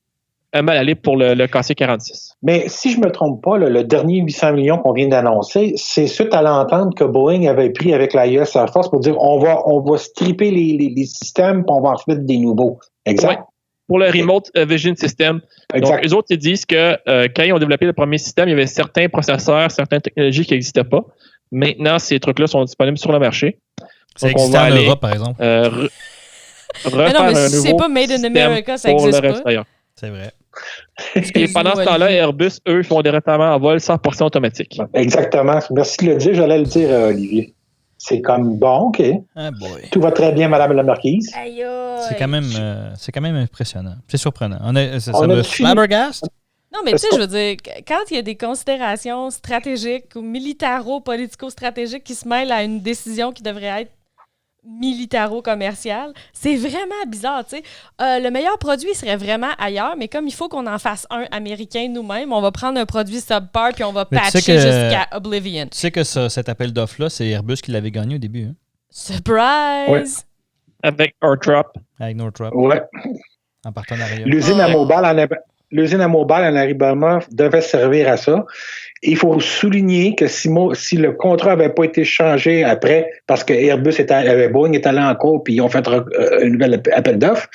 pour le KC-46. Mais si je ne me trompe pas, le dernier 800 millions qu'on vient d'annoncer, c'est suite à l'entente que Boeing avait pris avec la US Air Force pour dire on va stripper les systèmes et on va en faire des nouveaux. Exact? Ouais. Pour le Remote Vision System. Exact. Donc, eux autres, ils disent que quand ils ont développé le premier système, il y avait certains processeurs, certaines technologies qui n'existaient pas. Maintenant, ces trucs-là sont disponibles sur le marché. Ça existe en Europe, par exemple. Mais non, mais si c'est pas Made in America, ça n'existe pas. C'est vrai. Et pendant ce temps-là, Airbus, eux, font des ravitaillements en vol 100% automatique. Exactement. Merci de le dire. J'allais le dire, Olivier. C'est comme bon, OK. Ah boy. Tout va très bien, Madame la Marquise. Aïe, c'est quand même impressionnant. C'est surprenant. Ça me flabbergaste. Non, mais tu sais, je veux dire, quand il y a des considérations stratégiques ou militaro-politico-stratégiques qui se mêlent à une décision qui devrait être militaro-commerciale, c'est vraiment bizarre, tu sais. Le meilleur produit serait vraiment ailleurs, mais comme il faut qu'on en fasse un américain nous-mêmes, on va prendre un produit subpar puis on va patcher jusqu'à Oblivion. Tu sais que cet appel d'offre-là, c'est Airbus qui l'avait gagné au début. Hein? Surprise! Ouais. Avec Northrop. Avec Northrop. Ouais. En partenariat. L'usine à Mobile en Alabama devait servir à ça. Il faut souligner que si le contrat n'avait pas été changé après, parce que Boeing est allé en cours puis ils ont fait un nouvel appel d'offres,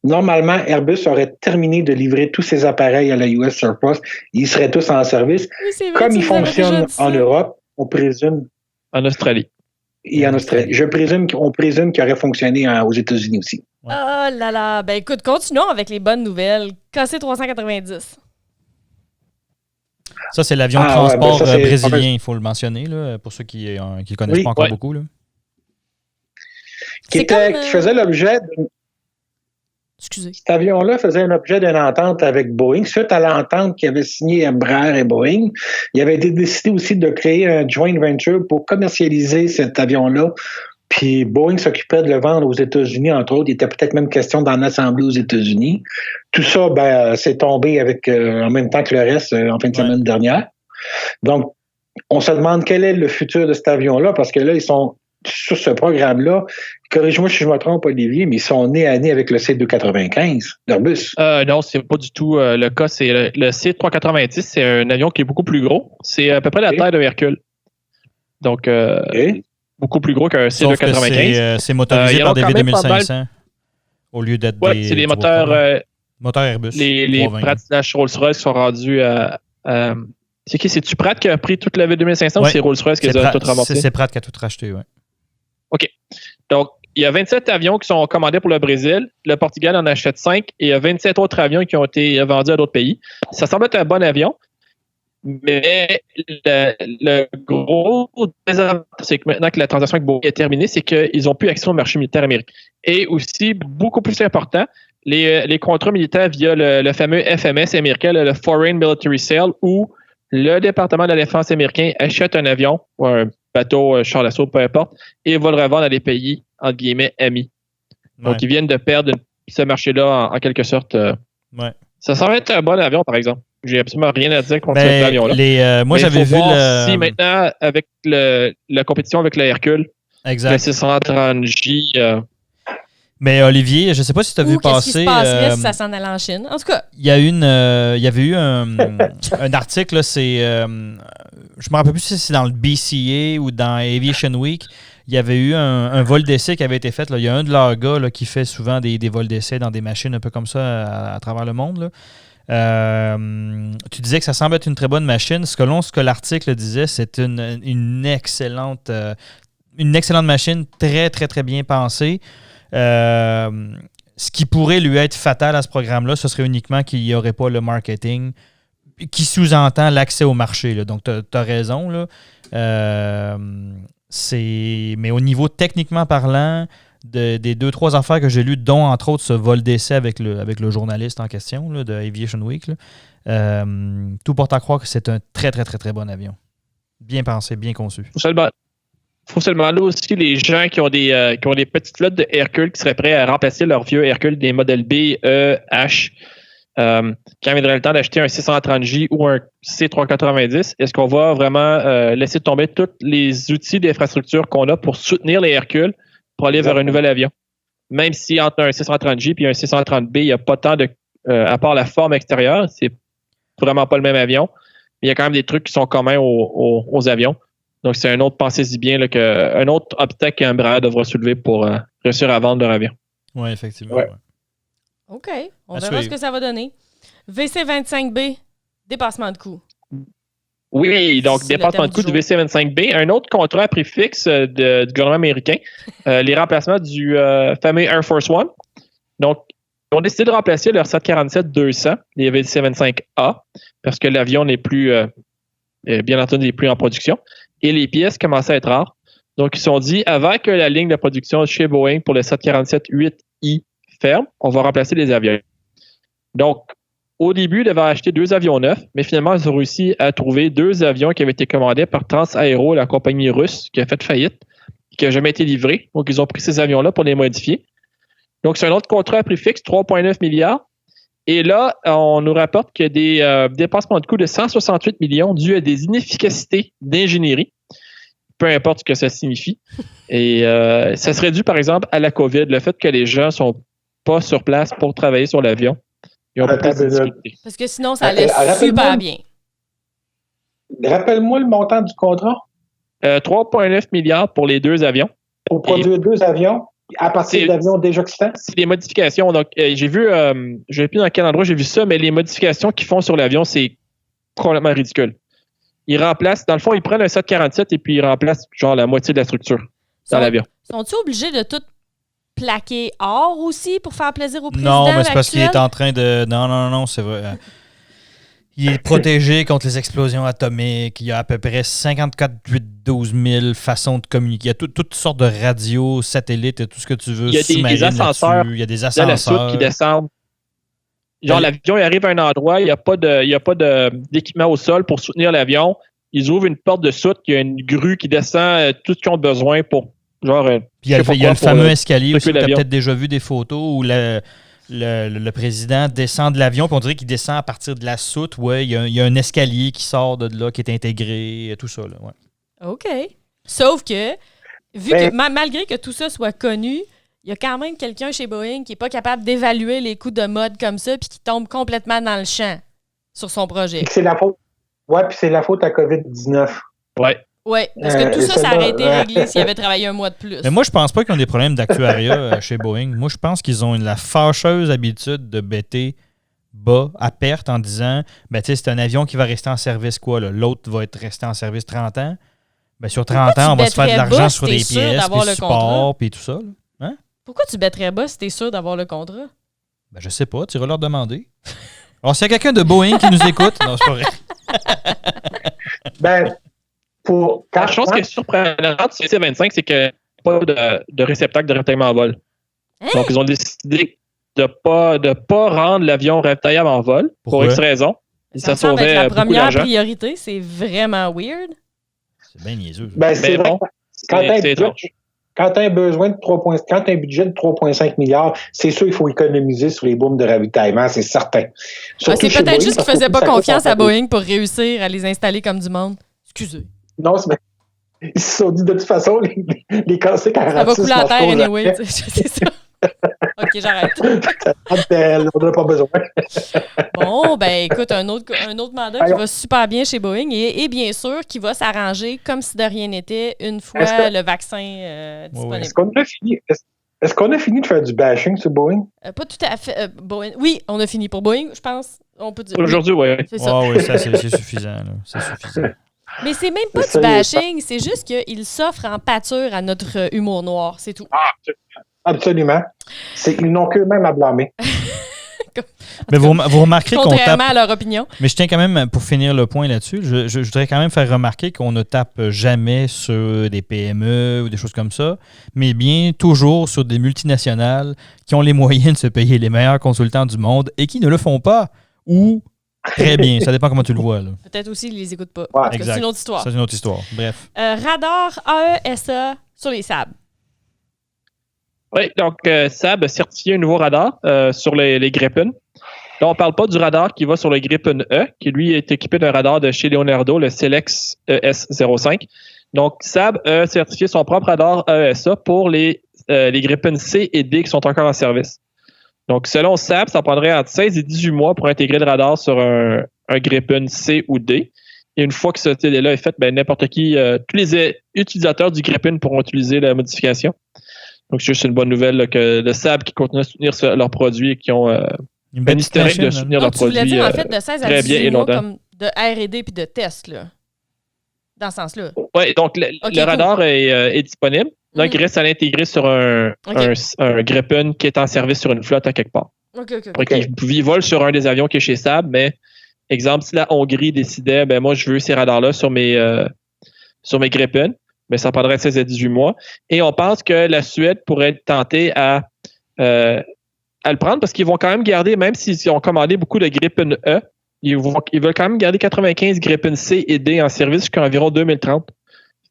normalement, Airbus aurait terminé de livrer tous ses appareils à la US Air Force. Ils seraient tous en service. Oui, comme ils fonctionnent en Europe, on présume. En Australie. Et en Australie. On présume qu'ils auraient fonctionné aux États-Unis aussi. Ouais. Oh là là. Ben écoute, continuons avec les bonnes nouvelles. KC-390. Ça, c'est l'avion de transport brésilien, il faut le mentionner, là, pour ceux qui ne connaissent pas encore beaucoup. Là. Qui faisait l'objet Excusez. Cet avion-là faisait l'objet d'une entente avec Boeing. Suite à l'entente qui avait signé Embraer et Boeing, il avait été décidé aussi de créer un joint venture pour commercialiser cet avion-là. Puis Boeing s'occupait de le vendre aux États-Unis, entre autres. Il était peut-être même question d'en assembler aux États-Unis. Tout ça, c'est tombé en même temps que le reste en fin de semaine dernière. Donc, on se demande quel est le futur de cet avion-là, parce que là, ils sont sur ce programme-là. Corrige-moi si je me trompe, Olivier, mais ils sont nez à nez avec le C-295 d'Airbus. Non, c'est pas du tout le cas. C'est le C-390, c'est un avion qui est beaucoup plus gros. C'est à peu près la taille de Hercule. Donc, beaucoup plus gros qu'un C-295. C'est motorisé par des V2500 au lieu d'être des... c'est des moteurs Airbus. Les Pratt / Rolls-Royce sont rendus à... C'est-tu Pratt qui a pris toute la V2500 ou c'est Rolls-Royce qui les a tout ramassé? C'est Pratt qui a tout racheté, oui. OK. Donc, il y a 27 avions qui sont commandés pour le Brésil. Le Portugal en achète 5 et il y a 27 autres avions qui ont été vendus à d'autres pays. Ça semble être un bon avion. Mais le gros désavantage, c'est que maintenant que la transaction avec Boeing est terminée, c'est qu'ils n'ont plus accès au marché militaire américain. Et aussi, beaucoup plus important, les contrats militaires via le fameux FMS américain, le Foreign Military Sale, où le département de la défense américain achète un avion ou un bateau, char d'assaut, peu importe, et va le revendre à des pays, entre guillemets, amis. Donc, ils viennent de perdre ce marché-là en quelque sorte. Ça semble être un bon avion, par exemple. J'ai absolument rien à dire contre cet avion-là. Moi, j'avais vu si maintenant, avec la compétition avec le Hercule, exact. Le 630J... Mais Olivier, je ne sais pas si tu as vu passer... Qu'est-ce qui se passerait si ça s'en allait en Chine? En tout cas... Il y avait eu un article, là, c'est... je me rappelle plus si c'est dans le BCA ou dans Aviation Week. Il y avait eu un vol d'essai qui avait été fait. Là. Il y a un de leurs gars là, qui fait souvent des vols d'essai dans des machines un peu comme ça à travers le monde. Là. Tu disais que ça semble être une très bonne machine. Ce que l'article disait, c'est une excellente machine, très, très, très bien pensée. Ce qui pourrait lui être fatal à ce programme-là, ce serait uniquement qu'il n'y aurait pas le marketing qui sous-entend l'accès au marché. Là. Donc, tu as raison. Là. Mais au niveau techniquement parlant, des 2-3 affaires que j'ai lues, dont entre autres ce vol d'essai avec le journaliste en question là, de Aviation Week, là, tout porte à croire que c'est un très, très, très, très bon avion. Bien pensé, bien conçu. Faut se demander aussi les gens qui ont des petites flottes de Hercule qui seraient prêts à remplacer leur vieux Hercule des modèles B, E, H. Quand viendrait le temps d'acheter un 630J ou un C390, est-ce qu'on va vraiment laisser tomber tous les outils d'infrastructure qu'on a pour soutenir les Hercules pour aller vers un nouvel avion? Même si entre un 630J et un 630B, il n'y a pas tant de... à part la forme extérieure, c'est vraiment pas le même avion. Mais il y a quand même des trucs qui sont communs aux avions. Donc, c'est un autre, pensez-y bien, là, un autre obstacle qu'un Embraer devra soulever pour réussir à vendre leur avion. Oui, effectivement. Ouais. OK. On verra ce que ça va donner. VC25B, dépassement de coût. Oui, donc dépassement de coût du VC25B. Un autre contrat à prix fixe du gouvernement américain. Les remplacements du fameux Air Force One. Donc, ils ont décidé de remplacer leur 747-200, les VC25A, parce que l'avion n'est plus, bien entendu, n'est plus en production. Et les pièces commençaient à être rares. Donc, ils se sont dit, avant que la ligne de production chez Boeing pour le 747-8I ferme, on va remplacer les avions. Donc, au début, ils devaient acheter 2 avions neufs, mais finalement, ils ont réussi à trouver 2 avions qui avaient été commandés par Transaero, la compagnie russe qui a fait faillite, qui n'a jamais été livrée. Donc, ils ont pris ces avions-là pour les modifier. Donc, c'est un autre contrat à prix fixe, 3,9 milliards. Et là, on nous rapporte qu'il y a des dépassements de coûts de 168 millions dus à des inefficacités d'ingénierie, peu importe ce que ça signifie. Et ça serait dû, par exemple, à la COVID, le fait que les gens ne sont pas sur place pour travailler sur l'avion. Ils ont pas de difficultés. Parce que sinon, ça allait super bien. Rappelle-moi le montant du contrat. 3,9 milliards pour les 2 avions. Pour produire 2 avions à partir d'avions déjà existants? C'est des modifications. Donc, j'ai vu, je ne sais plus dans quel endroit j'ai vu ça, mais les modifications qu'ils font sur l'avion, c'est complètement ridicule. Ils remplacent, dans le fond, ils prennent un 747 et puis ils remplacent genre la moitié de la structure dans l'avion. Sont-ils obligés de tout plaquer or aussi pour faire plaisir au président? Non, mais c'est parce qu'il est en train de... Non, c'est vrai. Il est protégé contre les explosions atomiques. Il y a à peu près 54-12 000 façons de communiquer. Il y a toutes sortes de radios, satellites, tout ce que tu veux. Il y a des ascenseurs. Il y a des ascenseurs. La soute qui descendent. Genre, l'avion il arrive à un endroit, il n'y a pas d'équipement au sol pour soutenir l'avion. Ils ouvrent une porte de soute, il y a une grue qui descend tout ce qu'ils ont besoin pour... Genre, puis il y a le fameux escalier aussi. Tu as peut-être déjà vu des photos où le président descend de l'avion, puis on dirait qu'il descend à partir de la soute. Ouais, il y a un escalier qui sort de là, qui est intégré, tout ça. Là, ouais. OK. Sauf que, malgré que tout ça soit connu, il y a quand même quelqu'un chez Boeing qui n'est pas capable d'évaluer les coûts de mode comme ça, puis qui tombe complètement dans le champ sur son projet. C'est la faute. Ouais, puis c'est la faute à COVID-19. Ouais. Oui, parce que tout ça aurait été réglé s'il avait travaillé un mois de plus. Mais moi, je pense pas qu'ils ont des problèmes d'actuariat chez Boeing. Moi, je pense qu'ils ont la fâcheuse habitude de bêter bas à perte en disant c'est un avion qui va rester en service quoi, là. L'autre va être resté en service 30 ans. Sur 30 ans, on va se faire de l'argent sur des pièces, puis support, puis tout ça. Là. Hein? Pourquoi tu bêterais bas si tu es sûr d'avoir le contrat? Je sais pas, tu iras leur demander. Alors, s'il y a quelqu'un de Boeing qui nous écoute, non, c'est pas vrai. Ben, La chose qui est surprenante sur le C-25, c'est qu'il n'y a pas de réceptacle de ravitaillement en vol. Hein? Donc, ils ont décidé de pas rendre l'avion ravitaillable en vol pour X raisons. Ça semble être la première priorité. C'est vraiment weird. C'est bien niaiseux. Ben, c'est bon. Quand tu as un budget de 3,5 milliards, c'est sûr qu'il faut économiser sur les booms de ravitaillement, c'est certain. C'est peut-être juste qu'ils ne faisaient pas confiance à Boeing pour réussir à les installer comme du monde. Excusez. Non, ils se sont dit de toute façon, les cassés 46 ça va couler à terre anyway, c'est ça. OK, j'arrête. On n'en a pas besoin. Bon, ben écoute, un autre mandat qui va super bien chez Boeing et bien sûr qui va s'arranger comme si de rien n'était une fois le vaccin disponible. Est-ce qu'on a fini de faire du bashing sur Boeing? Pas tout à fait. Boeing. Oui, on a fini pour Boeing, je pense. On peut dire. Aujourd'hui, oui. C'est ça. Oui, ça, c'est suffisant. Là. C'est suffisant. Mais c'est même pas du bashing, c'est juste qu'il s'offre en pâture à notre humour noir, c'est tout. Absolument. Ils n'ont qu'eux-mêmes à blâmer. Mais vous remarquerez qu'on tape... Contrairement à leur opinion. Mais je tiens quand même, pour finir le point là-dessus, je voudrais quand même faire remarquer qu'on ne tape jamais sur des PME ou des choses comme ça, mais bien toujours sur des multinationales qui ont les moyens de se payer les meilleurs consultants du monde et qui ne le font pas. Ou très bien, ça dépend comment tu le vois. Là. Peut-être aussi qu'ils ne les écoutent pas. Ouais. Exact. C'est une autre histoire. C'est une autre histoire. Bref. Radar AESA sur les sables. Oui, donc Saab a certifié un nouveau radar sur les Gripen. Là, on ne parle pas du radar qui va sur le Gripen E, qui lui est équipé d'un radar de chez Leonardo, le Celex ES05. Donc, Saab a certifié son propre radar AESA pour les Gripen C et D qui sont encore en service. Donc, selon Saab, ça prendrait entre 16 et 18 mois pour intégrer le radar sur un Gripen C ou D. Et une fois que ce délai-là est fait, n'importe qui, tous les utilisateurs du Gripen pourront utiliser la modification. Donc, c'est juste une bonne nouvelle là, que le Saab qui continue à soutenir leurs produits et qui ont un historique de soutenir leurs produits. Tu voulais dire, en fait, de 16 à 18 mois comme de R&D puis de test, là. Dans ce sens-là. Oui, donc le radar est disponible. Donc, il reste à l'intégrer sur un Gripen qui est en service sur une flotte à quelque part. OK. Il vole sur un des avions qui est chez Saab, mais, exemple, si la Hongrie décidait, moi, je veux ces radars-là sur mes Gripen, mais ça prendrait 16 à 18 mois. Et on pense que la Suède pourrait être tentée à le prendre parce qu'ils vont quand même garder, même s'ils ont commandé beaucoup de Gripen E, ils veulent quand même garder 95 Gripen C et D en service jusqu'à environ 2030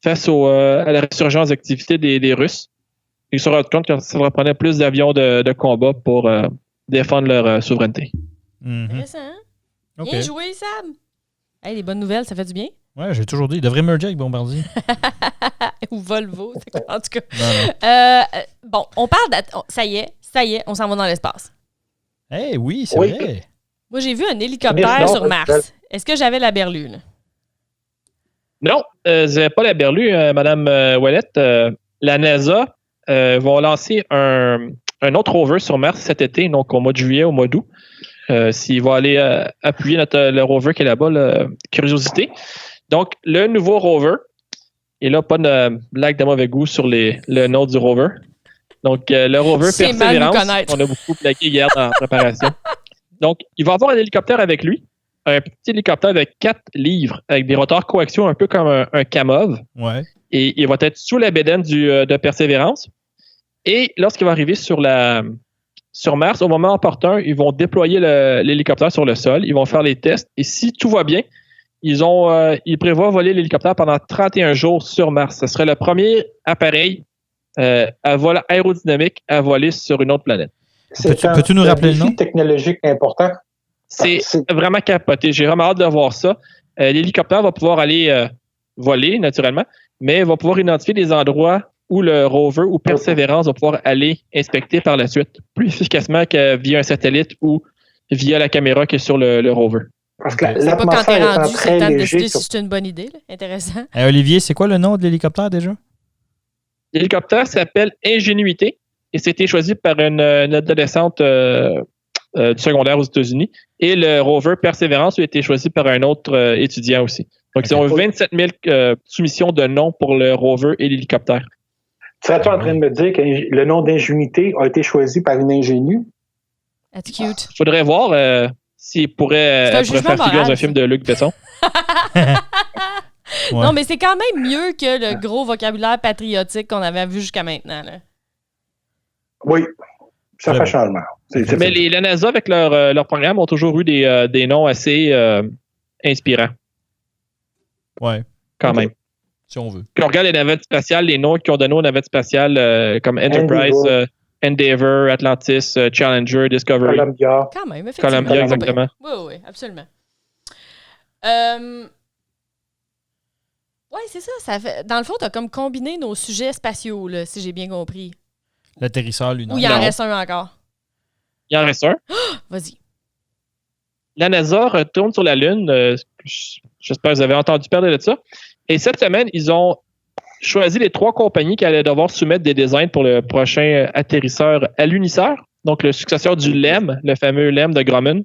face à la résurgence d'activité des Russes. Ils se rendent compte que ça leur prenait plus d'avions de combat pour défendre leur souveraineté. Intéressant, hein? Okay. Bien joué, Sam! Hey, les bonnes nouvelles, ça fait du bien? Ouais, j'ai toujours dit. Il devrait merger avec Bombardier. Ou Volvo, en tout cas. Non. Bon, on parle ça y est, on s'en va dans l'espace. Oui, c'est vrai. Moi, j'ai vu un hélicoptère sur Mars. Est-ce que j'avais la berlue, là? Non, vous n'avez pas la berlue, Mme Ouellette. La NASA va lancer un autre rover sur Mars cet été, donc au mois de juillet, au mois d'août. S'il va aller appuyer le rover qui est là-bas, Curiosité. Donc, le nouveau rover, et là, pas de blague de mauvais goût sur le nom du rover. Donc, le rover Persévérance, on a beaucoup blagué hier dans la préparation. Donc, il va avoir un hélicoptère avec lui, un petit hélicoptère avec 4 livres, avec des rotors coaxiaux un peu comme un Kamov. Ouais. Et il va être sous la bédaine de Persévérance. Et lorsqu'il va arriver sur Mars, au moment opportun, ils vont déployer l'hélicoptère sur le sol, ils vont faire les tests, et si tout va bien, ils prévoient voler l'hélicoptère pendant 31 jours sur Mars. Ce serait le premier appareil à vol aérodynamique à voler sur une autre planète. Peux-tu nous rappeler le nom? C'est un défi technologique important. C'est vraiment capoté. J'ai vraiment hâte de voir ça. L'hélicoptère va pouvoir aller voler, naturellement, mais va pouvoir identifier des endroits où le rover ou Persévérance va pouvoir aller inspecter par la suite, plus efficacement que via un satellite ou via la caméra qui est sur le rover. Parce que c'est pas quand t'es rendu, c'est le temps de décider si c'est une bonne idée. Là. Intéressant. Olivier, c'est quoi le nom de l'hélicoptère déjà? L'hélicoptère s'appelle Ingénuité et c'était choisi par une adolescente du secondaire aux États-Unis. Et le rover Persévérance a été choisi par un autre étudiant aussi. Donc, ils ont 27 000 soumissions de noms pour le rover et l'hélicoptère. Serais-tu en train de me dire que le nom d'Ingénuité a été choisi par une ingénue? That's cute. Il faudrait voir. s'il pourrait faire figure dans un film de Luc Besson. Ouais. Non, mais c'est quand même mieux que le gros vocabulaire patriotique qu'on avait vu jusqu'à maintenant. Là. Oui, ça fait changement. Mais la NASA, avec leur programme, ont toujours eu des noms assez inspirants. Ouais. Quand même. Si on veut. Quand on regarde les navettes spatiales, les noms qu'ils ont donnés aux navettes spatiales comme Enterprise, Endeavour, Atlantis, Challenger, Discovery. Columbia. Quand même, effectivement. Columbia, exactement. Oui, absolument. Oui, c'est ça. Fait... Dans le fond, tu as comme combiné nos sujets spatiaux, là, si j'ai bien compris. L'atterrisseur lunaire. Ou il en reste un encore? Il en reste un. Vas-y. La NASA retourne sur la Lune. J'espère que vous avez entendu parler de ça. Et cette semaine, ils ont choisi les 3 compagnies qui allaient devoir soumettre des designs pour le prochain atterrisseur alunisseur. Donc, le successeur du LEM, le fameux LEM de Grumman.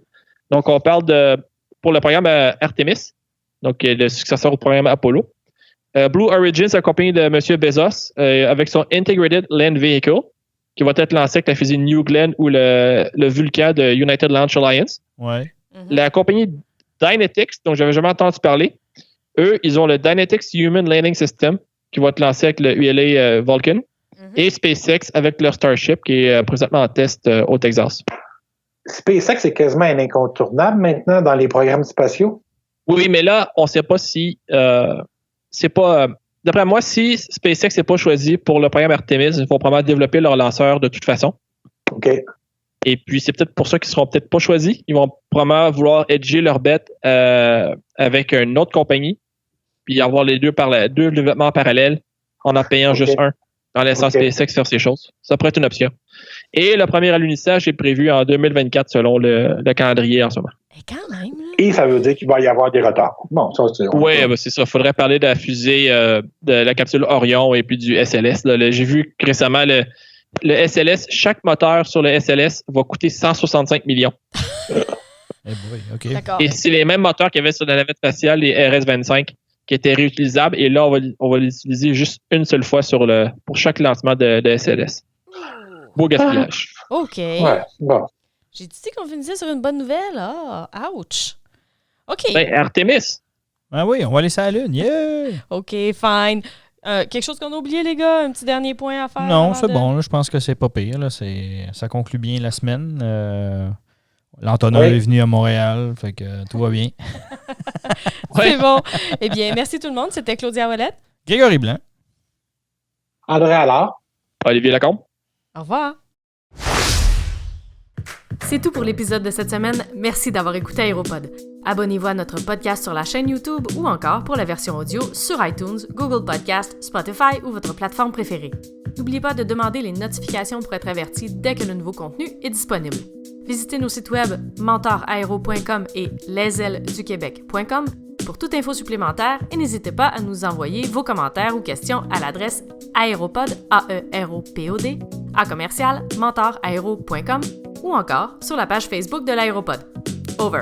Donc, on parle pour le programme Artemis, donc le successeur au programme Apollo. Blue Origin, c'est la compagnie de M. Bezos avec son Integrated Land Vehicle qui va être lancé avec la fusée New Glenn ou le Vulcan de United Launch Alliance. Ouais. La compagnie Dynetics, dont j'avais jamais entendu parler, eux, ils ont le Dynetics Human Landing System qui va être lancé avec le ULA Vulcan et SpaceX avec leur Starship qui est présentement en test au Texas. SpaceX est quasiment un incontournable maintenant dans les programmes spatiaux. Oui, mais là, on ne sait pas si c'est pas. D'après moi, si SpaceX n'est pas choisi pour le programme Artemis, ils vont probablement développer leur lanceur de toute façon. OK. Et puis, c'est peut-être pour ça qu'ils ne seront peut-être pas choisis. Ils vont probablement vouloir edger leur bête avec une autre compagnie, puis avoir les deux développements parallèles en payant juste un, en laissant SpaceX faire ces choses. Ça pourrait être une option. Et le premier alunissage est prévu en 2024 selon le calendrier en ce moment. Et quand même, là. Et ça veut dire qu'il va y avoir des retards. Bon, ça, c'est... Oui, c'est ça. Il faudrait parler de la fusée de la capsule Orion et puis du SLS. Là. J'ai vu récemment le SLS, chaque moteur sur le SLS va coûter 165 millions. Okay. D'accord. Et c'est les mêmes moteurs qu'il y avait sur la navette spatiale, les RS-25, qui étaient réutilisables. Et là, on va les utiliser juste une seule fois pour chaque lancement de SLS. Beau gaspillage. OK. Ouais, bon. J'ai dit qu'on finissait sur une bonne nouvelle. Ah, ouch. OK. Ben, Artemis. Ah oui, on va laisser à la Lune. Yeah! OK, fine. Quelque chose qu'on a oublié, les gars? Un petit dernier point à faire? Non, c'est bon. Là, je pense que c'est pas pire. Là. Ça conclut bien la semaine. L'Antonov est venu à Montréal, fait que tout va bien. C'est bon. Eh bien, merci tout le monde. C'était Claudia Ouellette. Grégory Blanc. André Allard. Olivier Lacombe. Au revoir. C'est tout pour l'épisode de cette semaine. Merci d'avoir écouté Aéropod. Abonnez-vous à notre podcast sur la chaîne YouTube ou encore pour la version audio sur iTunes, Google Podcast, Spotify ou votre plateforme préférée. N'oubliez pas de demander les notifications pour être averti dès que le nouveau contenu est disponible. Visitez nos sites web mentoraero.com et lesailesduquebec.com pour toute info supplémentaire et n'hésitez pas à nous envoyer vos commentaires ou questions à l'adresse aéropod, AEROPOD, @mentoraero.com ou encore sur la page Facebook de l'Aéropod. Over.